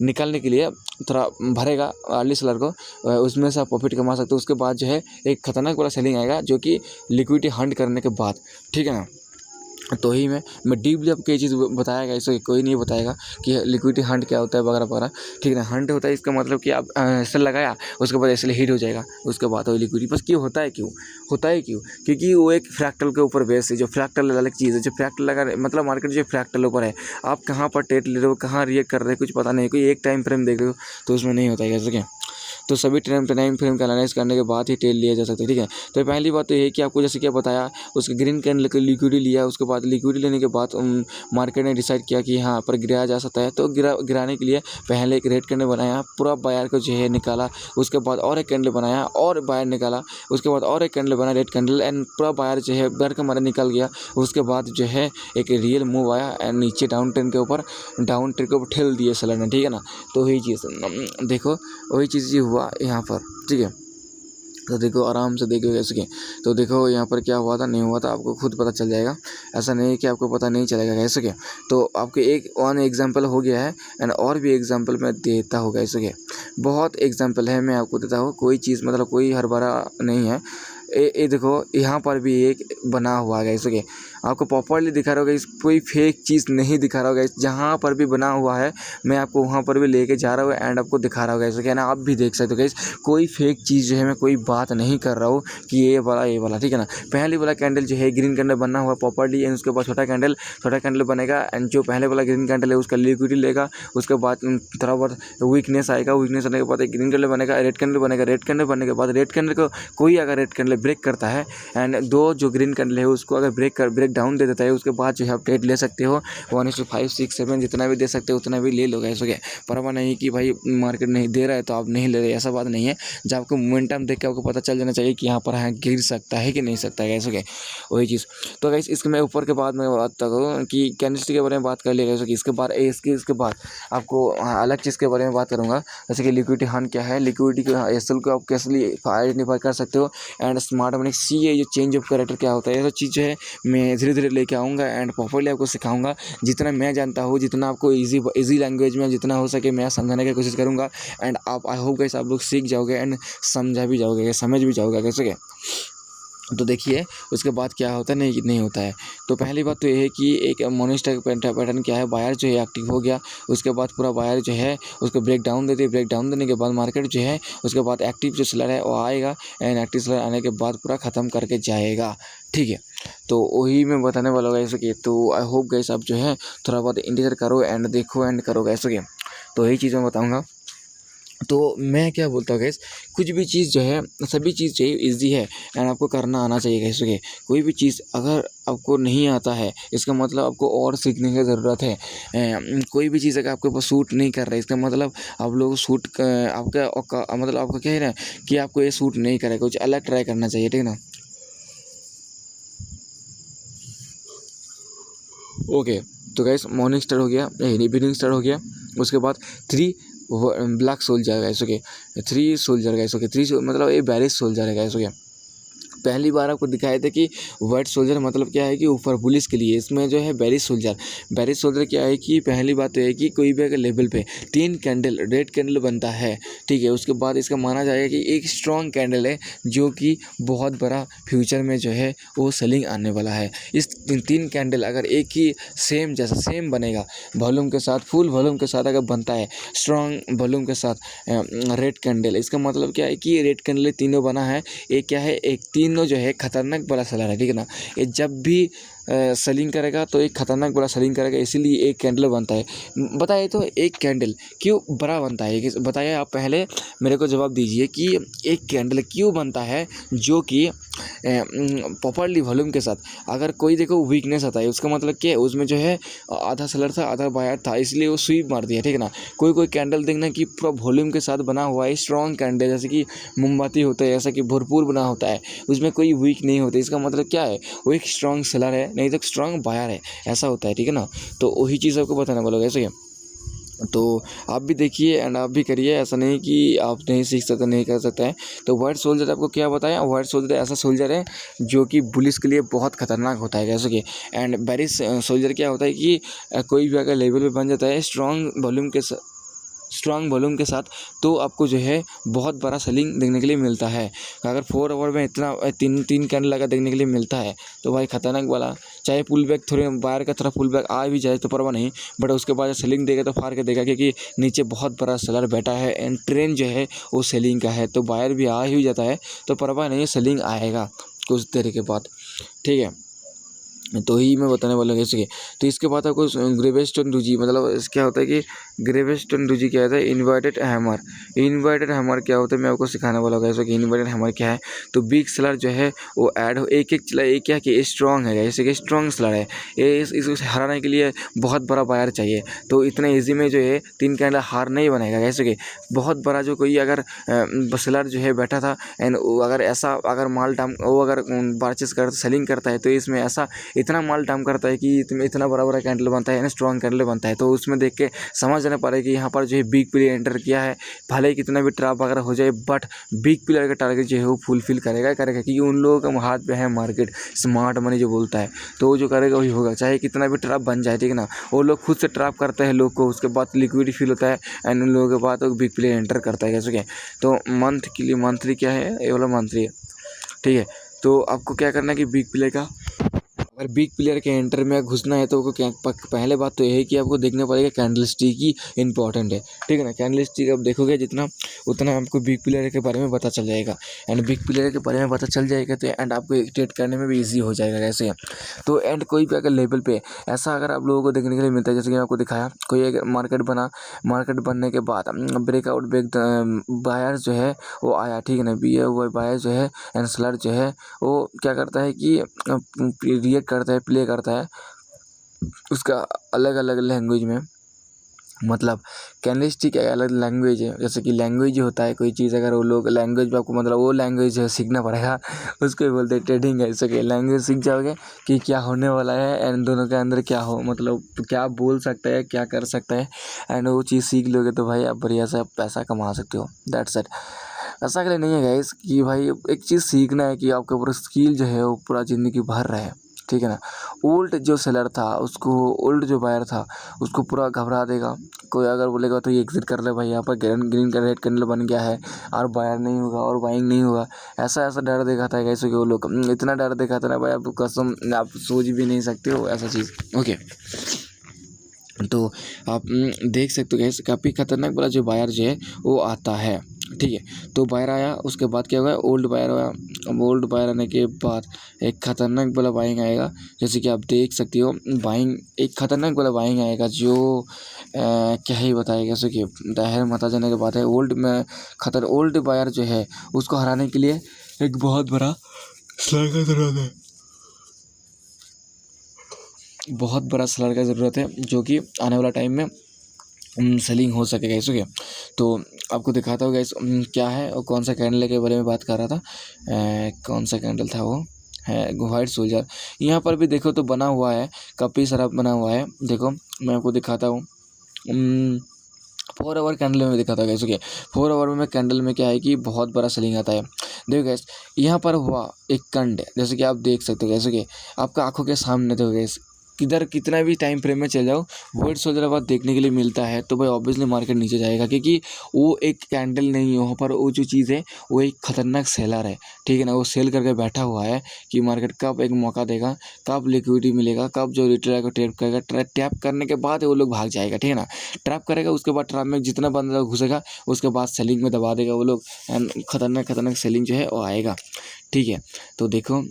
निकालने के लिए थोड़ा भरेगा अर्ली सेलर को, उसमें से आप प्रॉफिट कमा सकते हो। उसके बाद जो है एक खतरनाक वाला सेलिंग आएगा जो कि लिक्विडिटी हंट करने के बाद, ठीक है ना। तो ही मैं डीपली आपको ये चीज़ बताएगा, इसको कोई नहीं बताएगा कि लिक्विडिटी हंट क्या होता है वगैरह वगैरह, ठीक है ना। हंट होता है इसका मतलब कि आप ऐसे लगाया उसके बाद ऐसे हिट हो जाएगा, उसके बाद वही लिक्विडिटी बस। क्यों होता है क्यों क्योंकि वो एक फ्रैक्टल के ऊपर बेस है, जो फ्रैक्टल अलग चीज़ है, जो फ्रैक्टल लगा मतलब मार्केट जो फ्रैक्टल ऊपर है, आप कहाँ पर ट्रेड ले रहे हो, कहाँ रिएक्ट कर रहे हो कुछ पता नहीं, कोई एक टाइम फ्रेम देख रहे हो तो उसमें नहीं होता है कैसे क्या। तो सभी टाइम फ्रेम का एनालाइज करने के बाद ही ट्रेड लिया जा सकता है, ठीक है। तो पहली बात तो ये है कि आपको जैसे क्या बताया, उसके ग्रीन कैंडल के लिक्विडिटी लिया, उसके बाद लिक्विडिटी लेने के बाद मार्केट ने डिसाइड किया कि यहाँ पर गिराया जा सकता है, तो गिराने के लिए पहले एक रेड कैंडल बनाया, पूरा बायर को जो है निकाला, उसके बाद और एक कैंडल बनाया और बायर निकाला, उसके बाद और एक कैंडल बना रेड कैंडल एंड पूरा बायर जो है डर के मारे निकल गया। उसके बाद जो है एक रियल मूव आया एंड नीचे डाउन ट्रेंड के ऊपर ठेल दिए सेलर ने, ठीक है ना। तो वही चीज़ देखो, वही चीज़ हुआ यहाँ पर, ठीक है। तो देखो आराम से देखो कैसे के, तो देखो यहाँ पर क्या हुआ था नहीं हुआ था आपको खुद पता चल जाएगा, ऐसा नहीं है कि आपको पता नहीं चलेगा कैसे के। तो आपके एक वन एग्जांपल हो गया है एंड और भी एग्जांपल मैं देता हूँ कैसे के। बहुत एग्जांपल है, मैं आपको देता हूँ। कोई चीज़ मतलब कोई हरभरा नहीं है। ये देखो यहाँ पर भी एक बना हुआ है, ओके। आपको प्रॉपर्ली दिखा रहा होगा, इस कोई फेक चीज़ नहीं दिखा रहा होगा। जहाँ पर भी बना हुआ है मैं आपको वहाँ पर भी लेके जा रहा हूँ एंड आपको दिखा रहा होगा, ओके ना। आप भी देख सकते हो गाइस, कोई फेक चीज़ जो है मैं कोई बात नहीं कर रहा हूँ कि ये वाला, ठीक है ना। पहले वाला कैंडल जो है ग्रीन कैंडल बना हुआ प्रॉपर्ली एंड उसके बाद छोटा कैंडल बनेगा एंड जो पहले वाला ग्रीन कैंडल है उसका लिक्विडिटी लेगा। उसके बाद थोड़ा बहुत वीकनेस आएगा, वीकनेस आने के बाद एक ग्रीन कैंडल बनेगा, रेड कैंडल बनेगा, रेड कैंडल बनने के बाद रेड कैंडल को कोई अगर रेड कैंडल ब्रेक करता है एंड दो जो ग्रीन कैंडल है उसको अगर ब्रेक डाउन दे देता है, उसके बाद जो है आप ट्रेड ले सकते हो 1:5, 6, 7 जितना भी दे सकते हो उतना भी ले लो गाइस, ओके। परवाह नहीं कि भाई मार्केट नहीं दे रहा है तो आप नहीं ले रहे, ऐसा बात नहीं है। जब आपको मोमेंटम देख के आपको पता चल जाना चाहिए कि यहाँ पर गिर सकता है कि नहीं सकता है गाइस, ओके। वही चीज़ तो गाइस, इसके मैं ऊपर के बाद मैं बात करूँ कि कैंडलस्टिक के बारे में बात कर लिया गाइस, इसके बाद आपको अलग चीज़ के बारे में बात करूँगा, जैसे कि लिक्विडिटी हान क्या है, लिक्विडिटी को एसएल को आप कैसे आइडेंटिफाई कर सकते हो एंड स्मार्ट मनी सी ये जो चेंज ऑफ कैरेक्टर क्या होता है, ये सब चीज़ जो है मैं धीरे धीरे लेके आऊँगा एंड प्रॉपर्ली आपको सिखाऊंगा। जितना मैं जानता हूँ, जितना आपको इजी लैंग्वेज में जितना हो सके मैं समझाने की कोशिश करूँगा एंड आप आई होप गाइस आप लोग सीख जाओगे एंड समझ भी जाओगे कैसे क्या। तो देखिए उसके बाद क्या होता है, नहीं होता है। तो पहली बात तो ये है कि एक मॉर्निंग पैटर्न क्या है, बायर जो है एक्टिव हो गया, उसके बाद पूरा बायर जो है उसको ब्रेक डाउन देने के बाद मार्केट जो है उसके बाद एक्टिव जो सेलर है वो आएगा एंड एक्टिव सेलर आने के बाद पूरा ख़त्म करके जाएगा, ठीक है। तो वही मैं बताने वाला हूँ ऐसे कि, तो आई होप गाइस आप जो है थोड़ा बहुत इंतज़ार करो एंड देखो एंड करो ऐसे कि, तो यही चीज़ मैं बताऊँगा। तो मैं क्या बोलता हूँ गाइस, कुछ भी चीज़ जो है सभी चीज़ चाहिए ईजी है एंड आपको करना आना चाहिए गाइस, ओके। कोई भी चीज़ अगर आपको नहीं आता है इसका मतलब आपको और सीखने की ज़रूरत है। कोई भी चीज़ अगर आपके ऊपर सूट नहीं कर रहा है इसका मतलब आप लोग आपका मतलब आपका क्या है ना कि आपको ये सूट नहीं करेगा, कुछ अलग ट्राई करना चाहिए, ठीक है ना। ओके तो गाइस मॉर्निंग स्टार्ट हो गया, इवनिंग स्टार्ट हो गया, उसके बाद 3 black soldier guys, okay. 3 soldier guys, okay. 3 मतलब ये बेरिश सोल्जर है गाइस, ओके। पहली बार आपको दिखाया था कि वाइट सोल्जर मतलब क्या है कि ऊपर पुलिस के लिए, इसमें जो है बेरिश सोल्जर क्या है कि पहली बात तो है कि कोई भी अगर लेवल पे 3 कैंडल रेड कैंडल बनता है, ठीक है, उसके बाद इसका माना जाएगा कि एक स्ट्रॉन्ग कैंडल है जो कि बहुत बड़ा फ्यूचर में जो है वो सेलिंग आने वाला है। इस 3 कैंडल अगर एक ही सेम बनेगा वॉल्यूम के साथ, फुल वॉल्यूम के साथ अगर बनता है स्ट्रॉन्ग वॉल्यूम के साथ रेड कैंडल, इसका मतलब क्या है कि रेड कैंडल तीनों बना है। एक क्या है, एक तीनों जो है खतरनाक बड़ा सेलर है, ठीक है ना। ये जब भी सेलिंग करेगा तो एक खतरनाक बड़ा सेलिंग करेगा, इसीलिए एक कैंडल बनता है। बताइए तो एक कैंडल क्यों बड़ा बनता है, बताइए आप पहले मेरे को जवाब दीजिए कि एक कैंडल क्यों बनता है जो कि प्रॉपर्ली वॉल्यूम के साथ। अगर कोई देखो वीकनेस आता है उसका मतलब क्या है, उसमें जो है आधा सेलर था आधा बायर था, इसलिए वो स्वीप मार दिया, ठीक है ना। कोई कैंडल देखना कि पूरा वॉल्यूम के साथ बना हुआ है स्ट्रॉन्ग कैंडल, जैसे कि मोमबत्ती होता है, ऐसा कि भरपूर बना होता है, उसमें कोई वीक नहीं होता, इसका मतलब क्या है वो एक स्ट्रॉन्ग सेलर है, नहीं तो स्ट्रॉन्ग बायर है, ऐसा होता है, ठीक है ना। तो वही चीज़ आपको बताने वाला ऐसे ही। तो आप भी देखिए एंड आप भी करिए, ऐसा नहीं कि आप नहीं सीख सकते नहीं कर सकते हैं। तो वाइट सोल्जर आपको क्या बताया, वाइट सोल्जर ऐसा सोल्जर है जो कि पुलिस के लिए बहुत खतरनाक होता है जैसे कि। एंड बेरिश सोल्जर क्या होता है कि कोई भी अगर लेवल पे बन जाता है स्ट्रॉन्ग वॉल्यूम के साथ तो आपको जो है बहुत बड़ा सेलिंग देखने के लिए मिलता है। अगर 4 आवर में इतना तीन कैंडल लगा देखने के लिए मिलता है तो भाई खतरनाक वाला, चाहे पुल बैक थोड़े बाहर का तरफ पुल बैक आ भी जाए तो परवाह नहीं, बट उसके बाद सेलिंग देगा तो फाड़ के देगा, क्योंकि नीचे बहुत बड़ा सेलर बैठा है एंड ट्रेंड जो है वो सेलिंग का है, तो बाहर भी आ ही जाता है तो परवाह नहीं, सेलिंग आएगा कुछ देर के बाद, ठीक है। तो ही मैं बताने वाला हूँ जैसे कि। तो इसके बाद आपको ग्रेवेस्टोन डूजी मतलब क्या होता है कि ग्रेवेस्टोन डूजी क्या होता है, इन्वर्टेड हैमर क्या होता है मैं आपको सिखाने वाला हूँ जैसे कि। इन्वर्टेड हैमर क्या है, तो बिग सेलर जो है वो ऐड हो एक चला, एक क्या कि स्ट्रॉन्ग है जैसे कि स्ट्रॉन्ग सेलर है, ये इसको हराने के लिए बहुत बड़ा बायर चाहिए, तो इतना ईजी में जो है 3 कैंडल हार नहीं बनेगा जैसे कि। बहुत बड़ा जो कोई अगर सेलर जो है बैठा था एंड अगर ऐसा अगर माल डाम वो अगर परचेस कर सेलिंग करता है तो इसमें ऐसा इतना माल डंप करता है कि इतना बड़ा बड़ा कैंडल बनता है, स्ट्रॉन्ग कैंडल बनता है। तो उसमें देख के समझ जाना पड़ेगा कि यहाँ पर जो है बिग प्लेयर एंटर किया है। भले ही कितना भी ट्रैप वगैरह हो जाए, बट बिग प्लेयर का टारगेट जो है वो फुलफिल करेगा क्योंकि उन लोगों का हाथ पे है मार्केट, स्मार्ट मनी जो बोलता है। तो वो जो करेगा वही होगा, चाहे कितना भी ट्रैप बन जाए, ठीक है ना। वो लोग खुद से ट्रैप करते हैं लोग को, उसके बाद लिक्विडिटी फील होता है एंड उन लोगों के बाद वो बिग प्लेयर एंटर करता है। कैसे क्या, तो मंथ के लिए मंथली क्या है, ये वाला मंथली है, ठीक है। तो आपको क्या करना है कि बिग प्लेयर का, अगर बिग प्लेयर के एंटर में घुसना है तो पहले बात तो यह है कि आपको देखना पड़ेगा कैंडलस्टिक ही इंपॉर्टेंट है, ठीक है ना। कैंडलस्टिक आप देखोगे जितना उतना आपको बिग प्लेयर के बारे में पता चल जाएगा एंड बिग प्लेयर के बारे में पता चल जाएगा तो एंड आपको ट्रेड करने में भी ईजी हो जाएगा। कैसे, तो एंड कोई भी अगर लेवल पे ऐसा अगर आप लोगों को देखने के लिए मिलता है, जैसे कि मैं आपको दिखाया, कोई एक मार्केट बना, मार्केट बनने के बाद ब्रेकआउट बायर जो है वो आया, ठीक है ना। वो बायर जो है एंड सेलर जो है वो क्या करता है कि रिएक्ट करता है, प्ले करता है उसका अलग अलग लैंग्वेज में। मतलब कैंडलस्टिक अलग लैंग्वेज है, जैसे कि लैंग्वेज होता है कोई चीज़, अगर वो लोग लैंग्वेज में आपको मतलब वो लैंग्वेज सीखना पड़ेगा, उसको ही बोलते हैं ट्रेडिंग है। ऐसे लैंग्वेज सीख जाओगे कि क्या होने वाला है एंड दोनों के अंदर क्या हो, मतलब क्या बोल सकता है, क्या कर सकता है, एंड वो चीज़ सीख लोगे तो भाई आप बढ़िया से पैसा कमा सकते हो। That's it. ऐसा के लिए नहीं है गाइस कि भाई एक चीज़ सीखना है कि आपके ऊपर स्किल जो है वो पूरा ज़िंदगी भर रहे, ठीक है ना। ओल्ड जो सेलर था उसको, ओल्ड जो बायर था उसको पूरा घबरा देगा। कोई अगर बोलेगा तो ये एग्जिट कर ले भाई, यहाँ पर ग्रीन का रेड कैंडल बन गया है और बायर नहीं होगा और बाइंग नहीं होगा, ऐसा ऐसा डर दिखाता है कैसे कि वो लोग इतना डर दिखाता है ना भाई, आप कसम आप सोच भी नहीं सकते हो ऐसा चीज़। ओके, तो आप देख सकते हो कैसे काफ़ी खतरनाक वाला जो बायर जो है वो आता है, ठीक है। तो बायर आया, उसके बाद क्या होगा, ओल्ड बायर आया। अब ओल्ड बायर आने के बाद एक खतरनाक वाला बाइंग आएगा, जैसे कि आप देख सकते हो बाइंग, एक खतरनाक वाला बाइंग आएगा जो क्या ही बताएगा, जैसे कि दाहिर माता जाने के बाद है ओल्ड बायर जो है उसको हराने के लिए एक बहुत बड़ा स्लर का ज़रूरत है, बहुत बड़ा स्लर का ज़रूरत है जो कि आने वाला टाइम में सेलिंग हो सकेगा इसो क्या। तो आपको दिखाता हूँ गाइस क्या है और कौन सा कैंडल के बारे में बात कर रहा था। कौन सा कैंडल था वो, है वाइट सोल्जर। यहाँ पर भी देखो तो बना हुआ है, काफ़ी सारा बना हुआ है। देखो मैं आपको दिखाता हूँ 4 आवर कैंडल में दिखाता है। क्या 4 आवर में कैंडल में क्या है कि बहुत बड़ा सेलिंग आता है। देखो गैस यहाँ पर हुआ एक कंड, जैसे कि आप देख सकते हो, जैसे कि आपका आंखों के सामने देखो गैस, किधर कितना भी टाइम फ्रेम में चल जाओ वाइट सोल्जर बाद देखने के लिए मिलता है तो भाई ऑब्वियसली मार्केट नीचे जाएगा, क्योंकि वो एक कैंडल नहीं है वहाँ पर, वो जो चीज़ है वो एक खतरनाक सेलर है, ठीक है ना। वो सेल करके बैठा हुआ है कि मार्केट कब एक मौका देगा, कब लिक्विडिटी मिलेगा, कब जो रिटेलर को ट्रैप करेगा, टैप करने के बाद वो लोग भाग जाएगा, ठीक है ना। ट्रैप करेगा, उसके बाद ट्रैप में जितना बंदा घुसेगा उसके बाद सेलिंग में दबा देगा वो लोग एंड खतरनाक सेलिंग जो है वो आएगा, ठीक है। तो देखो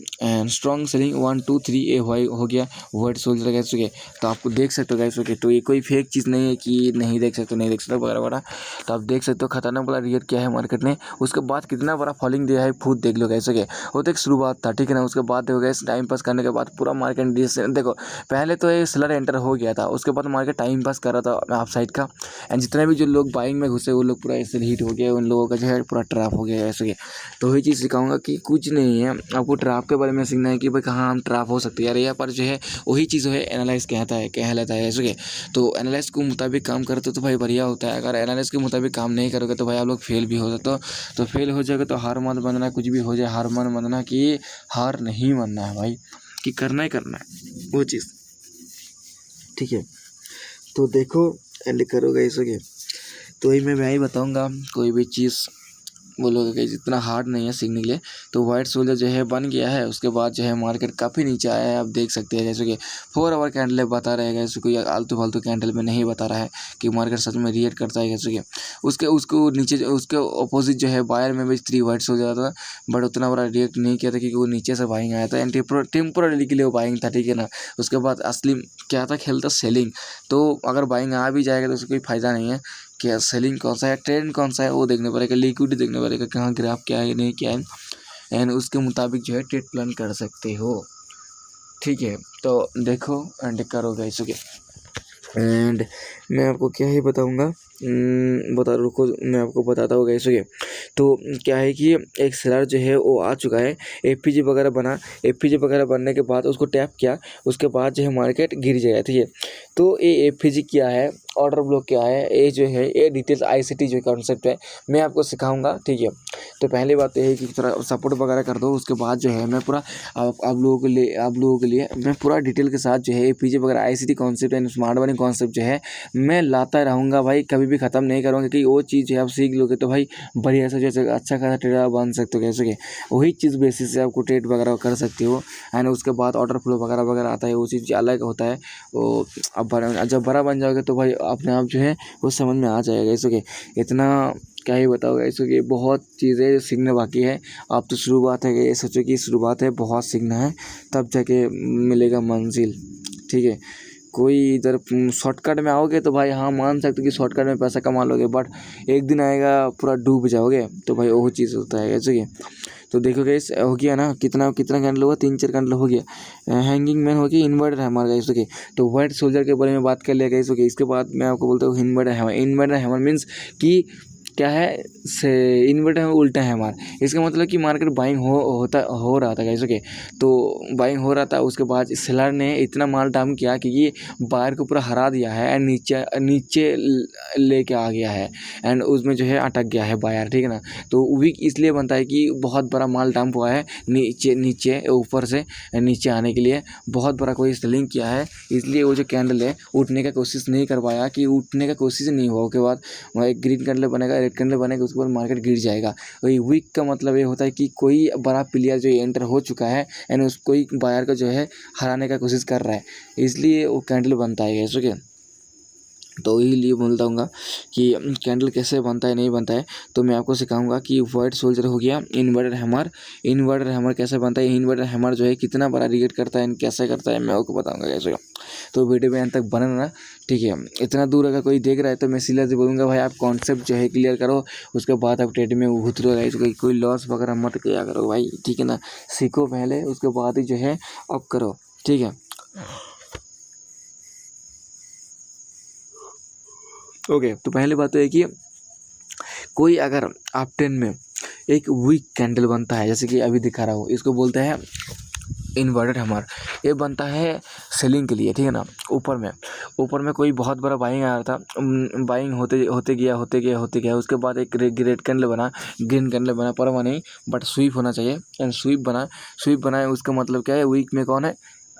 स्ट्रॉन्ग सेलिंग 1 2 3 ए हो गया वाइट सोल्जर गैस के। तो आपको देख सकते हो गैस के, तो ये कोई फेक चीज़ नहीं है कि नहीं देख सकते वगैरह वगैरह। तो आप देख सकते हो खतरनाक वाला रिएक्ट किया है मार्केट ने, उसके बाद कितना बड़ा फॉलिंग दिया है खुद देख लो गैस के। वो तो एक शुरुआत था, ठीक है ना। उसके बाद देखो गैस टाइम पास करने के बाद पूरा मार्केट देखो पहले तो ये सेलर एंटर हो गया था, उसके बाद मार्केट टाइम पास कर रहा था आप साइड का एंड जितने भी जो लोग बाइंग में घुसे वो लोग पूरा ऐसे हीट हो गए, उन लोगों का जो है पूरा ट्रैप हो गया ऐसे। तो वही चीज़ सिखाऊंगा कि कुछ नहीं है, आपको ट्रैप के बारे में सीखना है कि भाई कहाँ हम ट्रैप हो सकते हैं यार। यहाँ पर जो है वही चीज़ जो है एनालाइज कहलाता है ऐसे। तो एनालाइज के मुताबिक काम करते तो भाई बढ़िया होता है, अगर एनालाइज के मुताबिक काम नहीं करोगे तो भाई आप लोग फेल भी हो सकते हो। तो फेल हो जाएगा तो हार मत मानना, कुछ भी हो जाए हार मत मानना, कि हार नहीं मानना है भाई, कि करना ही करना है वो चीज़, ठीक है। तो देखो एंड करोगे ऐसे। तो ही मैं यही बताऊँगा, कोई भी चीज़ बोलोगे कि जितना हार्ड नहीं है सीखने के लिए। तो वाइट सोल्जर जो है बन गया है, उसके बाद जो है मार्केट काफ़ी नीचे आया है, आप देख सकते हैं। जैसे कि 4 आवर कैंडल बता रहेगा, जैसे कोई आलतू फालतू कैंडल में नहीं बता रहा है कि मार्केट सच में रिएक्ट करता है। जैसे कि उसको नीचे उसके अपोजिट जो है बायर में भी 3 वाइट सोल्जर था, बट उतना बड़ा रिएक्ट नहीं किया था क्योंकि वो नीचे से बाइंग आया था एंड टेम्पोररी के लिए वो बाइंग था, ठीक है ना। उसके बाद असली क्या था खेल था सेलिंग। तो अगर बाइंग आ भी जाएगा तो उससे कोई फ़ायदा नहीं है, क्या सेलिंग कौन सा है, ट्रेंड कौन सा है वो देखने पड़ेगा, लिक्विडिटी देखने पड़ेगा, कहाँ ग्राफ क्या है नहीं क्या है एंड उसके मुताबिक जो है ट्रेड प्लान कर सकते हो, ठीक है। तो देखो एंड करो गाइस, ओके। एंड मैं आपको क्या ही बताऊंगा, बता रुको मैं आपको बताता हूँ गाइस। ओके, तो क्या है कि एक सेलर जो है वो आ चुका है, एफपीजी वगैरह बना, एफपीजी वगैरह बनने के बाद उसको टैप किया, उसके बाद जो है मार्केट गिर जाएगा, ठीक है। तो ये एफपीजी क्या है, ऑर्डर ब्लॉक क्या है, ये जो है ये डिटेल्स आईसीटी जो कॉन्सेप्ट है मैं आपको सिखाऊंगा, ठीक है। तो पहली बात तो ये है कि थोड़ा सपोर्ट वगैरह कर दो, उसके बाद जो है मैं पूरा आप लोगों के लिए मैं पूरा डिटेल के साथ जो है एफपीजी वगैरह ICT concept and smart money concept जो है मैं लाता रहूँगा भाई, कभी भी ख़त्म नहीं करूँगा, क्योंकि वो चीज़ है आप सीख लोगे तो भाई बढ़िया से जैसे अच्छा खासा ट्रेडर बन सकते हो, कैसे के वही चीज़ बेसिस से आपको ट्रेड वगैरह कर सकते हो। एंड उसके बाद ऑर्डर फ्लो वगैरह वगैरह आता है, वो चीज़ अलग होता है। वो अब जब बड़ा बन जाओगे तो भाई अपने आप जो है वो समझ में आ जाएगा, ऐसे के इतना क्या ही बताओगे, ऐसे कि बहुत चीज़ें सीखने बाकी है। आप तो शुरुआत है, ये सोचो कि शुरुआत है, बहुत सीखना है तब जाके मिलेगा मंजिल, ठीक है। कोई इधर शॉर्टकट में आओगे तो भाई हाँ मान सकते कि शॉर्टकट में पैसा कमा लोगे, बट एक दिन आएगा पूरा डूब जाओगे, तो भाई वो चीज़ होता है, ऐसे कि तो देखो गाइस हो गया ना, कितना कितना कैंडल हुआ, 3-4 कैंडल हो गया। हैंगिंग मैन हो गया, इन्वर्टर है हमारा गाइस, ओके। तो व्हाइट सोल्जर के बारे में बात कर लिया गाइस, ओके। इसके बाद मैं आपको बोलता हूँ inverter hammer. Inverter hammer means कि क्या है से इन्वर्टर में उल्टा है हमारा, इसका मतलब कि मार्केट बाइंग हो रहा था गाइस, ओके। तो बाइंग हो रहा था, उसके बाद सेलर ने इतना माल डाउन किया कि ये बायर को पूरा हरा दिया है एंड नीचे नीचे लेके आ गया है, एंड उसमें जो है अटक गया है बायर, ठीक है ना। तो वीक इसलिए बनता है कि बहुत बड़ा माल डंप हुआ है नीचे नीचे ऊपर से नीचे आने के लिए बहुत बड़ा कोई सेलिंग किया है, इसलिए वो जो कैंडल है उठने का कोशिश नहीं कर पाया, कि उठने का कोशिश नहीं हुआ, उसके बाद वहाँ एक ग्रीन कैंडल बनेगा, रेड कैंडल बनेगा, उसके बाद मार्केट गिर जाएगा। वही वीक का मतलब ये होता है कि कोई बड़ा प्लेयर जो एंटर हो चुका है एंड उस कोई बायर का जो है हराने का कोशिश कर रहा है, इसलिए वो कैंडल बनता है, ओके। तो यही लिए बोलता हूँ कि कैंडल कैसे बनता है नहीं बनता है, तो मैं आपको सिखाऊंगा कि व्हाइट सोल्जर हो गया, इन्वर्टर हैमर कैसे बनता है, इन्वर्टर हैमर जो है कितना बड़ा रिएक्ट करता है कैसे करता है मैं आपको बताऊंगा कैसे। तो वीडियो में अंत तक बना ना, ठीक है। इतना दूर अगर कोई देख रहा है तो मैं सीधा से बोलूँगा भाई आप कॉन्सेप्ट जो है क्लियर करो, उसके बाद आप ट्रेड में उतरो, कोई लॉस वगैरह मत किया करो भाई, ठीक है ना। सीखो पहले, उसके बाद ही जो है अब करो, ठीक है। ओके, तो पहली बात तो है कि कोई अगर आप 10 में एक वीक कैंडल बनता है, जैसे कि अभी दिखा रहा हूँ, इसको बोलते हैं इन्वर्टेड हैमर। ये बनता है सेलिंग के लिए, ठीक है ना। ऊपर में कोई बहुत बड़ा बाइंग आ रहा था, बाइंग होते गया, उसके बाद एक रेड कैंडल बना, ग्रीन कैंडल बना, परवा नहीं बट स्वीप होना चाहिए, एंड स्वीप बना है। उसका मतलब क्या है, वीक में कौन है,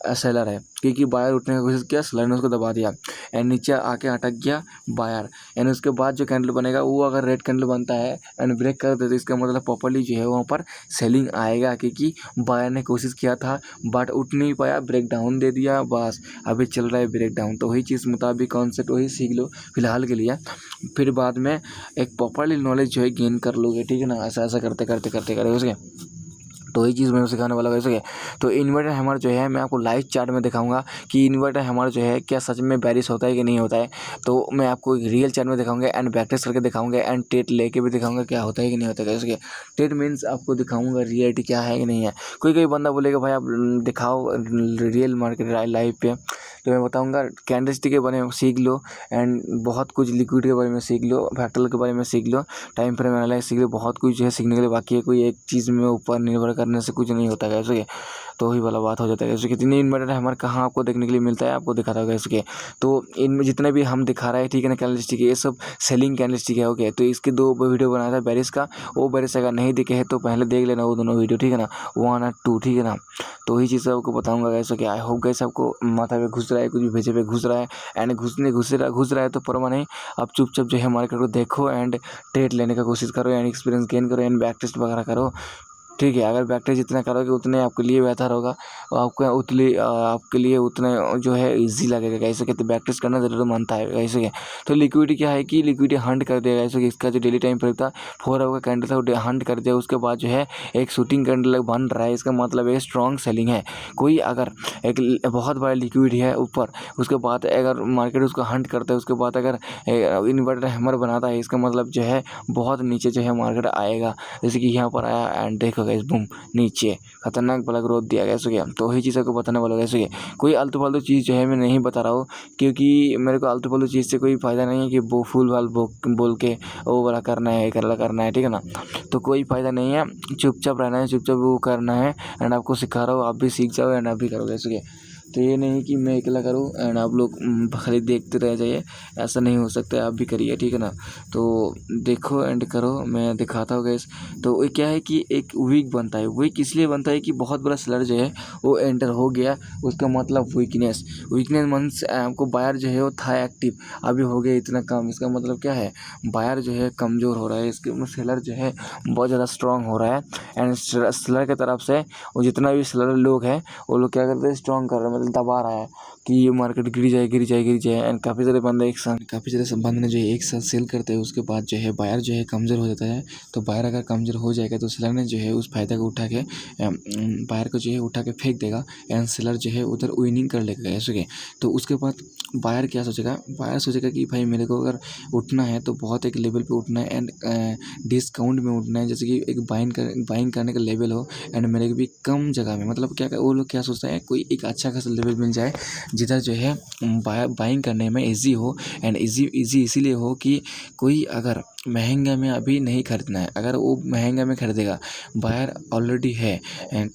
सेलर है, क्योंकि बायर उठने की कोशिश किया, सेलर ने उसको दबा दिया एंड नीचे आके अटक गया बायर। एंड उसके बाद जो कैंडल बनेगा वो अगर रेड कैंडल बनता है एंड ब्रेक कर दे तो इसका मतलब प्रॉपर्ली जो है वहाँ पर सेलिंग आएगा, क्योंकि बायर ने कोशिश किया था बट उठ नहीं पाया, ब्रेक डाउन दे दिया, बस अभी चल रहा है ब्रेक डाउन। तो वही चीज़ मुताबिक कॉन्सेप्ट वही सीख लो फिलहाल के लिए, फिर बाद में एक प्रॉपर्ली नॉलेज जो है गेन कर लोगे, ठीक है ना। ऐसा ऐसा करते उसके, तो वही चीज़ मैं सिखाने वाला वैसे है। तो इन्वर्टर हैमर जो है मैं आपको लाइव चार्ट में दिखाऊंगा कि इन्वर्टर हैमर जो है क्या सच में बेरिश होता है कि नहीं होता है। तो मैं आपको एक रियल चार्ट में दिखाऊंगा एंड बैक टेस्ट करके दिखाऊंगा एंड टेट लेके भी दिखाऊंगा क्या होता है कि नहीं होता है। कैसे टेट मीन्स आपको दिखाऊंगा रियलिटी क्या है कि नहीं है। कोई बंदा बोलेगा भाई आप दिखाओ रियल मार्केट लाइव पे, तो मैं बताऊंगा कैंडलस्टिक के बारे में सीख लो एंड बहुत कुछ लिक्विड के बारे में सीख लो, फैक्टल के बारे में सीख लो, टाइम फ्रेम एनालिसिस सीख लो, बहुत कुछ है सीखने के लिए बाकी है। कोई एक चीज़ में ऊपर निर्भर करने से कुछ नहीं होता है, ऐसे तो वही वाला बात हो जाता है। जैसे कितने इन्वर्टर हमारे कहाँ आपको देखने के लिए मिलता है, आपको दिखाता होगा इसके। तो इनमें जितने भी हम दिखा रहे हैं, ठीक है ना, कैंडलस्टिक ये सब सेलिंग कैंडलस्टिक है, ओके। तो इसके 2 वीडियो बनाया था बेरिस का, वो बेरिस अगर नहीं दिखे है तो पहले देख लेना वो दोनों वीडियो, ठीक है ना, 1 और 2, ठीक है ना। तो वही चीज़ आपको बताऊंगा कैसे क्या। आई होप गैस आपको माथा पे घुस रहा है, कुछ भी भेजे पे घुस रहा है एंड घुस रहा है तो परवा नहीं, आप चुपचाप जो है मार्केट को देखो एंड ट्रेड लेने का कोशिश करो एंड एक्सपीरियंस गेन करो एंड बैक टेस्ट वगैरह करो, ठीक है। अगर बैक टेस्ट जितना करोगे उतने आपके लिए बेहतर होगा और आपके लिए उतना जो है इजी लगेगा। कैसे कहते बैक टेस्ट करना ज़रूर मानता है कैसे क्या। तो लिक्विडिटी क्या है कि लिक्विडिटी हंट कर देगा, ऐसे कि इसका जो डेली टाइम फ्रेम था 4 आवर का कैंडल था वो हंट कर दिया, उसके बाद जो है एक शूटिंग कैंडल बन रहा है, इसका मतलब है स्ट्रॉन्ग सेलिंग है। कोई अगर एक बहुत बड़ा लिक्विड है ऊपर, उसके बाद अगर मार्केट उसको हंट करता है, उसके बाद अगर इन्वर्टर हैमर बनाता है, इसका मतलब जो है बहुत नीचे जो है मार्केट आएगा, जैसे कि यहाँ पर आया एंड देखो गाइस, बूम नीचे खतरनाक वाला ग्रोथ दिया गया सो गया। तो वही चीज़ आपको बताने वाला गया कोई आलतू फालतू चीज़ जो है मैं नहीं बता रहा हूँ, क्योंकि मेरे को आलतू फालतू चीज़ से कोई फ़ायदा नहीं है कि वो फूल वाल बोल के वो वाला करना है करना है, ठीक है ना। तो कोई फ़ायदा नहीं है, चुपचाप रहना है, चुपचाप वो करना है। एंड आपको सिखा रहा हूँ, आप भी सीख जाओ एंड आप भी करोगे ऐसे। तो ये नहीं कि मैं अकेला करूँ एंड आप लोग खाली देखते रह जाइए, ऐसा नहीं हो सकता है, आप भी करिए, ठीक है ना। तो देखो एंड करो, मैं दिखाता हूँ गाइस। तो ये क्या है कि एक वीक बनता है, वीक इसलिए बनता है कि बहुत बड़ा सेलर जो है वो एंटर हो गया, उसका मतलब वीकनेस मीन्स आपको बायर जो है वो था एक्टिव, अभी हो गया इतना कम, इसका मतलब क्या है, बायर जो है कमज़ोर हो रहा है, इसके सेलर जो है बहुत ज़्यादा स्ट्रांग हो रहा है। एंड सेलर की तरफ से वो जितना भी सेलर लोग हैं वो लोग क्या करते हैं, स्ट्रांग कर रहे हैं, मतलब दबा रहा है कि ये मार्केट गिर जाए। एंड काफ़ी सारे बंदे ने जो है एक साथ सेल करते हैं, उसके बाद जो है बायर जो है कमज़ोर हो जाता है। तो बायर अगर कमज़ोर हो जाएगा तो सेलर ने जो है उस फायदा को उठा के बायर को जो है उठा के फेंक देगा एंड सेलर जो है उधर विनिंग कर लेगा ऐसे। तो उसके बाद बायर क्या सोचेगा, बायर सोचेगा कि भाई मेरे को अगर उठना है तो बहुत एक लेवल पे उठना है एंड डिस्काउंट में उठना है, जैसे कि एक बाइंग करने का लेवल हो एंड मेरे को भी कम जगह में, मतलब क्या वो लोग क्या सोचते हैं, कोई एक अच्छा खासा लेवल मिल जाए जिधर जो है बाइंग करने में इजी हो। एंड इजी इसीलिए हो कि कोई अगर महंगा में अभी नहीं खरीदना है, अगर वो महंगा में खरीदेगा, बायर ऑलरेडी है एंड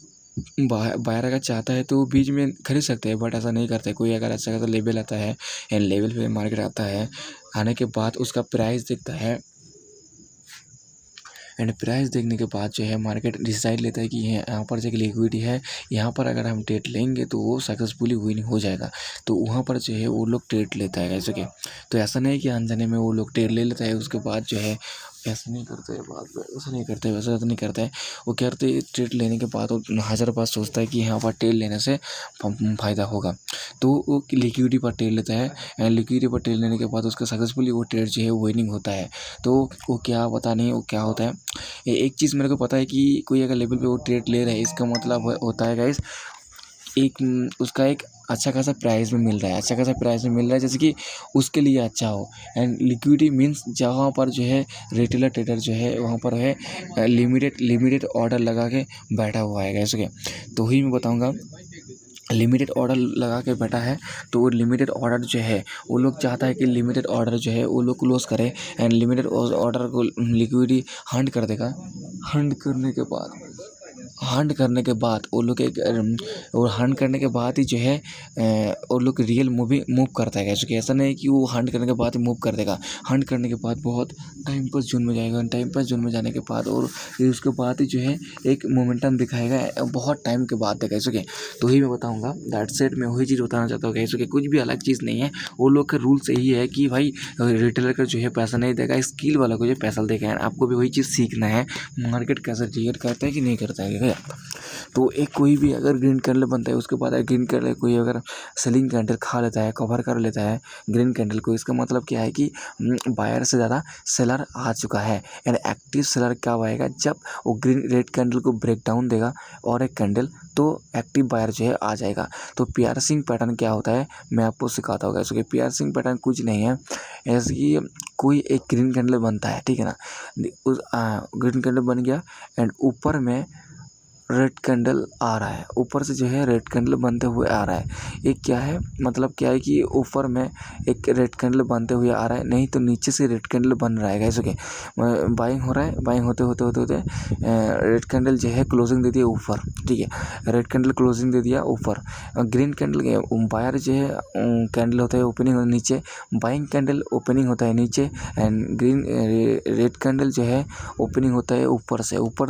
बायर अगर चाहता है तो वो बीच में खरीद सकते हैं, बट ऐसा नहीं करते। कोई अगर अच्छा खासा लेवल आता है एंड लेवल पे मार्केट आता है, आने के बाद उसका प्राइस दिखता है एंड प्राइस देखने के बाद जो है मार्केट डिसाइड लेता है कि यहाँ पर जो लिक्विडिटी है, यहाँ पर अगर हम ट्रेड लेंगे तो वो सक्सेसफुली विन हो जाएगा। तो वहाँ पर जो है वो लोग ट्रेड लेता है कैसे के। तो ऐसा नहीं कि अनजाने में वो लोग ट्रेड ले लेता है, उसके बाद जो है ऐसा नहीं करते, बाद में ऐसा नहीं करते, वैसा नहीं करता है। वो क्या करते, ट्रेड लेने के बाद वो हज़ार बार सोचता है कि यहाँ पर ट्रेड लेने से फ़ायदा होगा, तो वो लिक्विडिटी पर ट्रेड लेता है एंड लिक्विडिटी पर ट्रेड लेने के बाद उसका सक्सेसफुली वो ट्रेड जो है विनिंग होता है। तो वो क्या पता नहीं वो क्या होता है। एक चीज़ मेरे को पता है कि कोई अगर लेवल पे वो ट्रेड ले रहा है, इसका मतलब होता है गाइस उसका एक अच्छा खासा प्राइस में मिल रहा है, अच्छा खासा प्राइस में मिल रहा है, जैसे कि उसके लिए अच्छा हो। एंड लिक्विडिटी मीन्स जहाँ पर जो है रिटेलर ट्रेडर जो है वहाँ पर है लिमिटेड ऑर्डर लगा के बैठा हुआ है कैसे। तो वही मैं बताऊँगा, लिमिटेड ऑर्डर लगा के बैठा है, तो वो लिमिटेड ऑर्डर जो है वो लोग चाहता है कि लिमिटेड ऑर्डर जो है वो लोग क्लोज करे एंड लिमिटेड ऑर्डर को लिक्विडिटी हंट कर देगा। हंट करने के बाद वो लोग और हंट करने के बाद ही जो है वो लोग रियल मूव करता है कैसे। ऐसा नहीं कि वो हंट करने के बाद ही मूव कर देगा, हंट करने के बाद बहुत टाइम पास जोन में जाएगा, टाइम पास जोन में जाने के बाद और फिर उसके बाद ही जो है एक मोमेंटम दिखाएगा बहुत टाइम के बाद कैसे के। तो ही मैं बताऊँगा, दैट सेट मैं वही चीज़ बताना चाहता हूँ कैसे कि कुछ भी अलग चीज़ नहीं है। वो लोग का रूल्स यही है कि भाई रिटेलर का जो है पैसा नहीं देगा, स्किल वाला को जो पैसा देगा। आपको भी वही चीज़ सीखना है, मार्केट कैसे ट्रेड करता है कि नहीं करता है। तो एक कोई भी अगर ग्रीन कैंडल बनता है, उसके बाद ग्रीन कैंडल कोई अगर सेलिंग कैंडल खा लेता है, कवर कर लेता है ग्रीन कैंडल को, इसका मतलब क्या है कि बायर से ज़्यादा सेलर आ चुका है। एंड एक्टिव सेलर कब आएगा, जब वो ग्रीन रेड कैंडल को ब्रेक डाउन देगा और एक कैंडल, तो एक्टिव बायर जो है आ जाएगा। तो पियर्सिंग पैटर्न क्या होता है मैं आपको सिखाता हूँ कैसे। पियर्सिंग पैटर्न कुछ नहीं है, ऐसे कि कोई एक ग्रीन कैंडल बनता है, ठीक है ना। उस ग्रीन कैंडल बन गया एंड ऊपर में रेड कैंडल आ रहा है, ऊपर से जो है रेड कैंडल बनते हुए आ रहा है। ये क्या है, मतलब क्या है कि ऊपर में एक रेड कैंडल बनते हुए आ रहा है, नहीं तो नीचे से रेड कैंडल बन रहा है कैसे के। बाइंग हो रहा है, बाइंग होते रेड कैंडल जो है क्लोजिंग दे दिया ऊपर, ठीक है, रेड कैंडल क्लोजिंग दे दिया ऊपर। ग्रीन कैंडल बायर जो है कैंडल होता है ओपनिंग नीचे, बाइंग कैंडल ओपनिंग होता है नीचे एंड रेड कैंडल जो है ओपनिंग होता है ऊपर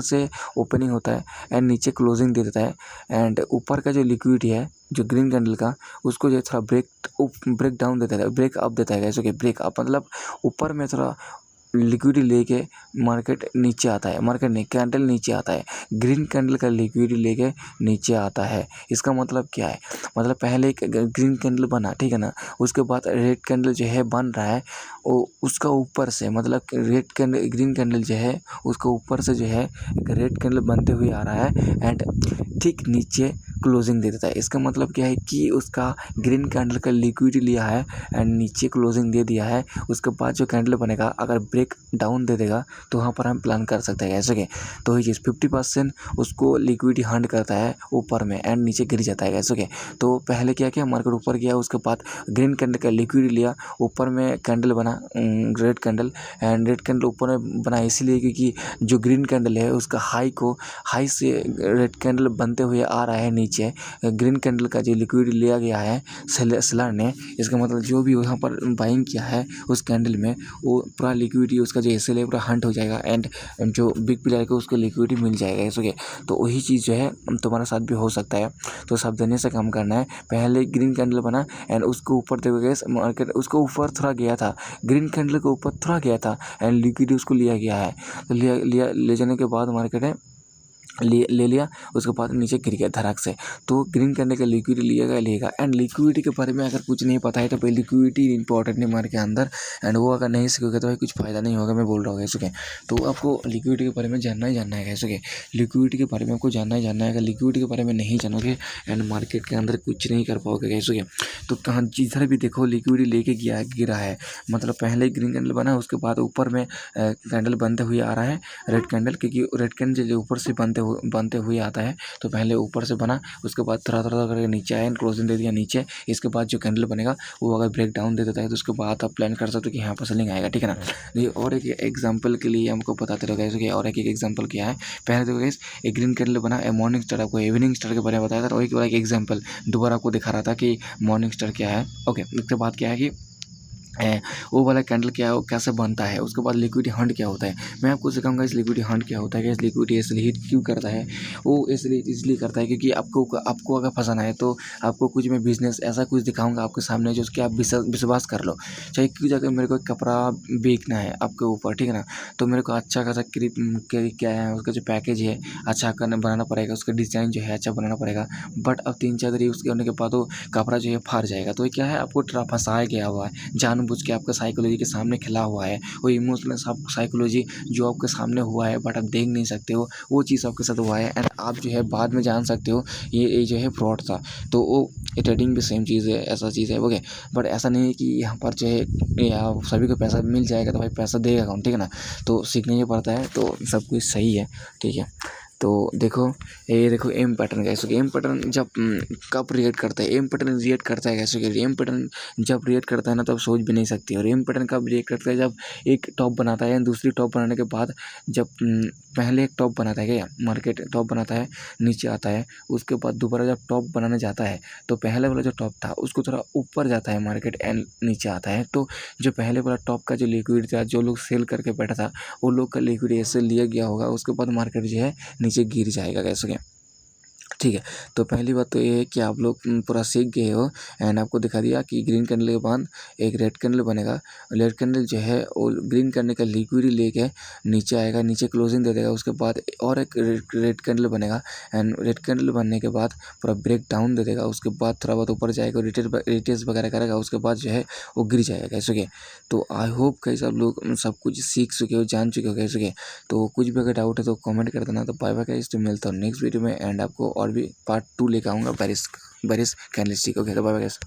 से ओपनिंग होता है एंड नीचे क्लोजिंग दे देता है। एंड ऊपर का जो लिक्विड है जो ग्रीन कैंडल का, उसको जो थोड़ा ब्रेक डाउन देता है, ब्रेक अप देता है कैसे। ब्रेक अप मतलब ऊपर में थोड़ा लिक्विडिटी लेके मार्केट नीचे आता है, मार्केट नहीं कैंडल नीचे आता है, ग्रीन कैंडल का लिक्विडिटी लेके नीचे आता है। इसका मतलब क्या है, मतलब पहले एक ग्रीन कैंडल बना, ठीक है ना, उसके बाद रेड कैंडल जो है बन रहा है, वो उसका ऊपर से मतलब रेड कैंडल ग्रीन कैंडल जो है उसका ऊपर से जो है एक रेड कैंडल बनते हुए आ रहा है एंड ठीक नीचे क्लोजिंग दे देता है। इसका मतलब क्या है कि उसका ग्रीन कैंडल का लिक्विड लिया है एंड नीचे क्लोजिंग दे दिया है। उसके बाद जो कैंडल बनेगा अगर ब्रेक डाउन दे देगा तो वहाँ पर हम प्लान कर सकते हैं ऐसे के। तो ये चीज़ 50% उसको लिक्विड हंट करता है ऊपर में एंड नीचे गिर जाता है ऐसे के। तो पहले क्या किया, मार्केट ऊपर गया, उसके बाद ग्रीन कैंडल का लिक्विड लिया, ऊपर में कैंडल बना red candle, and red candle ऊपर में बना इसलिए क्योंकि जो ग्रीन कैंडल है उसका हाई से रेड कैंडल बनते हुए आ रहा है नीचे। ग्रीन कैंडल का जो लिक्विड लिया गया है सेलर ने, इसका मतलब जो भी यहाँ पर बाइंग किया है उस कैंडल में वो पूरा लिक्विडिटी उसका जो एसएल है पूरा हंट हो जाएगा एंड जो बिग प्लेयर को उसको लिक्विडिटी मिल जाएगा ऐसे। तो वही चीज़ जो है तुम्हारे साथ भी हो सकता है। तो सावधानी से काम करना है। पहले ग्रीन कैंडल बना एंड उसको ऊपर देखोगे मार्केट उसको ऊपर थोड़ा गया था, ग्रीन कैंडल के ऊपर थोड़ा गया था एंड लिक्विडिटी उसको लिया गया है। तो ले जाने के बाद मार्केट है ले लिया, उसके बाद नीचे गिर गया धड़ाक से। तो ग्रीन करने का लिक्विडिटी लेगा एंड लिक्विडिटी के बारे में अगर कुछ नहीं पता है तो भाई लिक्विडिटी इंपॉर्टेंट है मार्केट के अंदर एंड वो अगर नहीं सीखोगे तो भाई कुछ फ़ायदा नहीं होगा, मैं बोल रहा हूँ कैसे। तो आपको लिक्विडिटी के बारे में जानना ही जानना है कैसे। लिक्विडिटी के बारे में आपको जानना ही जानना है। अगर लिक्विडिटी के बारे में नहीं जानोगे एंड मार्केट के अंदर कुछ नहीं कर पाओगे कैसे। तो कहाँ जिधर भी देखो लिक्विडिटी लेके गिरा है, मतलब पहले ग्रीन कैंडल बना, उसके बाद ऊपर में कैंडल बनते हुए आ रहा है रेड कैंडल, क्योंकि रेड कैंडल जो ऊपर से बनते हुए आता है। तो पहले ऊपर से बना, उसके बाद थोड़ा करके नीचे आया, क्लोजिंग दे दिया नीचे। इसके बाद जो कैंडल बनेगा वो अगर ब्रेक डाउन दे देता है तो उसके बाद आप प्लान कर सकते हो कि यहाँ पर सेलिंग आएगा, ठीक है ना। ये और एक एग्जांपल के लिए हमको बताते रहो गाइस। और एक एग्जांपल क्या है, पहले देखो गाइस एक ग्रीन कैंडल बना, मॉर्निंग स्टार आपको इवनिंग स्टार के बारे में बताया था, और एक एग्जांपल दोबारा आपको दिखा रहा था कि मॉर्निंग स्टार क्या है। ओके, उसके बाद क्या है कि वो वाला कैंडल क्या है, वो कैसे बनता है, उसके बाद लिक्विड हंट क्या होता है। मैं आपको सिखाऊंगा इस लिक्विड हंट क्या होता है, इस लिक्विड इसलिए हीट क्यों करता है। वो इसलिए करता है क्योंकि आपको अगर फंसाना है तो आपको कुछ मैं बिजनेस ऐसा कुछ दिखाऊंगा आपके सामने जो उसके आप विश्वास कर लो। चाहे क्यों जाकर मेरे को कपड़ा बेचना है आपके ऊपर, ठीक है ना, तो मेरे को अच्छा खासा क्या है उसका जो पैकेज है अच्छा करना बनाना पड़ेगा, उसका डिज़ाइन जो है अच्छा बनाना पड़ेगा। बट अब 3-4 दिन उसके होने के बाद वो कपड़ा जो है फाड़ जाएगा। तो ये क्या है, आपको फंसाया गया हुआ है, जानबूझ के आपका साइकोलॉजी के सामने खिला हुआ है। वो इमोशनल साइकोलॉजी जो आपके सामने हुआ है बट आप देख नहीं सकते हो, वो चीज़ आपके साथ हुआ है एंड आप जो है बाद में जान सकते हो ये जो है फ्रॉड था। तो वो ट्रेडिंग भी सेम चीज़ है, ऐसा चीज़ है। ओके, बट ऐसा नहीं है कि यहाँ पर जो है या सभी को पैसा मिल जाएगा तो भाई पैसा देगा कौन, ठीक है ना। तो सीखने ही पड़ता है, तो सब कुछ सही है, ठीक है। तो देखो ये देखो एम पैटर्न कैसे, एम पैटर्न जब कब रिएक्ट करता है, एम पैटर्न रिएक्ट करता है कैसे, एम पैटर्न जब रिएक्ट करता है ना तब सोच भी नहीं सकती। और एम पैटर्न कब रिएक्ट करता है, जब एक टॉप बनाता है, दूसरी टॉप बनाने के बाद जब पहले एक टॉप बनाता है, क्या मार्केट टॉप बनाता है नीचे आता है, उसके बाद दोबारा जब टॉप बनाने जाता है तो पहले वाला जो टॉप था उसको थोड़ा ऊपर जाता है मार्केट एंड नीचे आता है। तो जो पहले वाला टॉप का जो लिक्विड था, जो लोग सेल करके बैठा था, वो लोग का लिक्विड ऐसे लिया गया होगा, उसके बाद मार्केट जो है नीचे गिर जाएगा कैसे क्या, ठीक है। तो पहली बात तो ये है कि आप लोग पूरा सीख गए हो एंड आपको दिखा दिया कि ग्रीन कैंडल के बाद एक रेड कैंडल बनेगा। रेड कैंडल जो है वो ग्रीन कैंडल का लिक्विड लेके नीचे आएगा, नीचे क्लोजिंग दे देगा, उसके बाद और एक रेड कैंडल बनेगा एंड रेड कैंडल बनने के बाद पूरा ब्रेक डाउन दे देगा, उसके बाद थोड़ा बहुत ऊपर जाएगा, रिटेस्ट वगैरह करेगा, उसके बाद जो है वो गिर जाएगा कैसे के। तो आई होप कैसे आप लोग सब कुछ सीख चुके हो, जान चुके हो कैसे के। तो कुछ भी अगर डाउट है तो कमेंट कर देना। तो बाय बाय गाइस, तो मिलता हूँ नेक्स्ट वीडियो में एंड आपको और भी पार्ट 2 लेकर आऊँगा बैरिस कैंडलस्टिक। ओके, तो बाय बाय गाइस।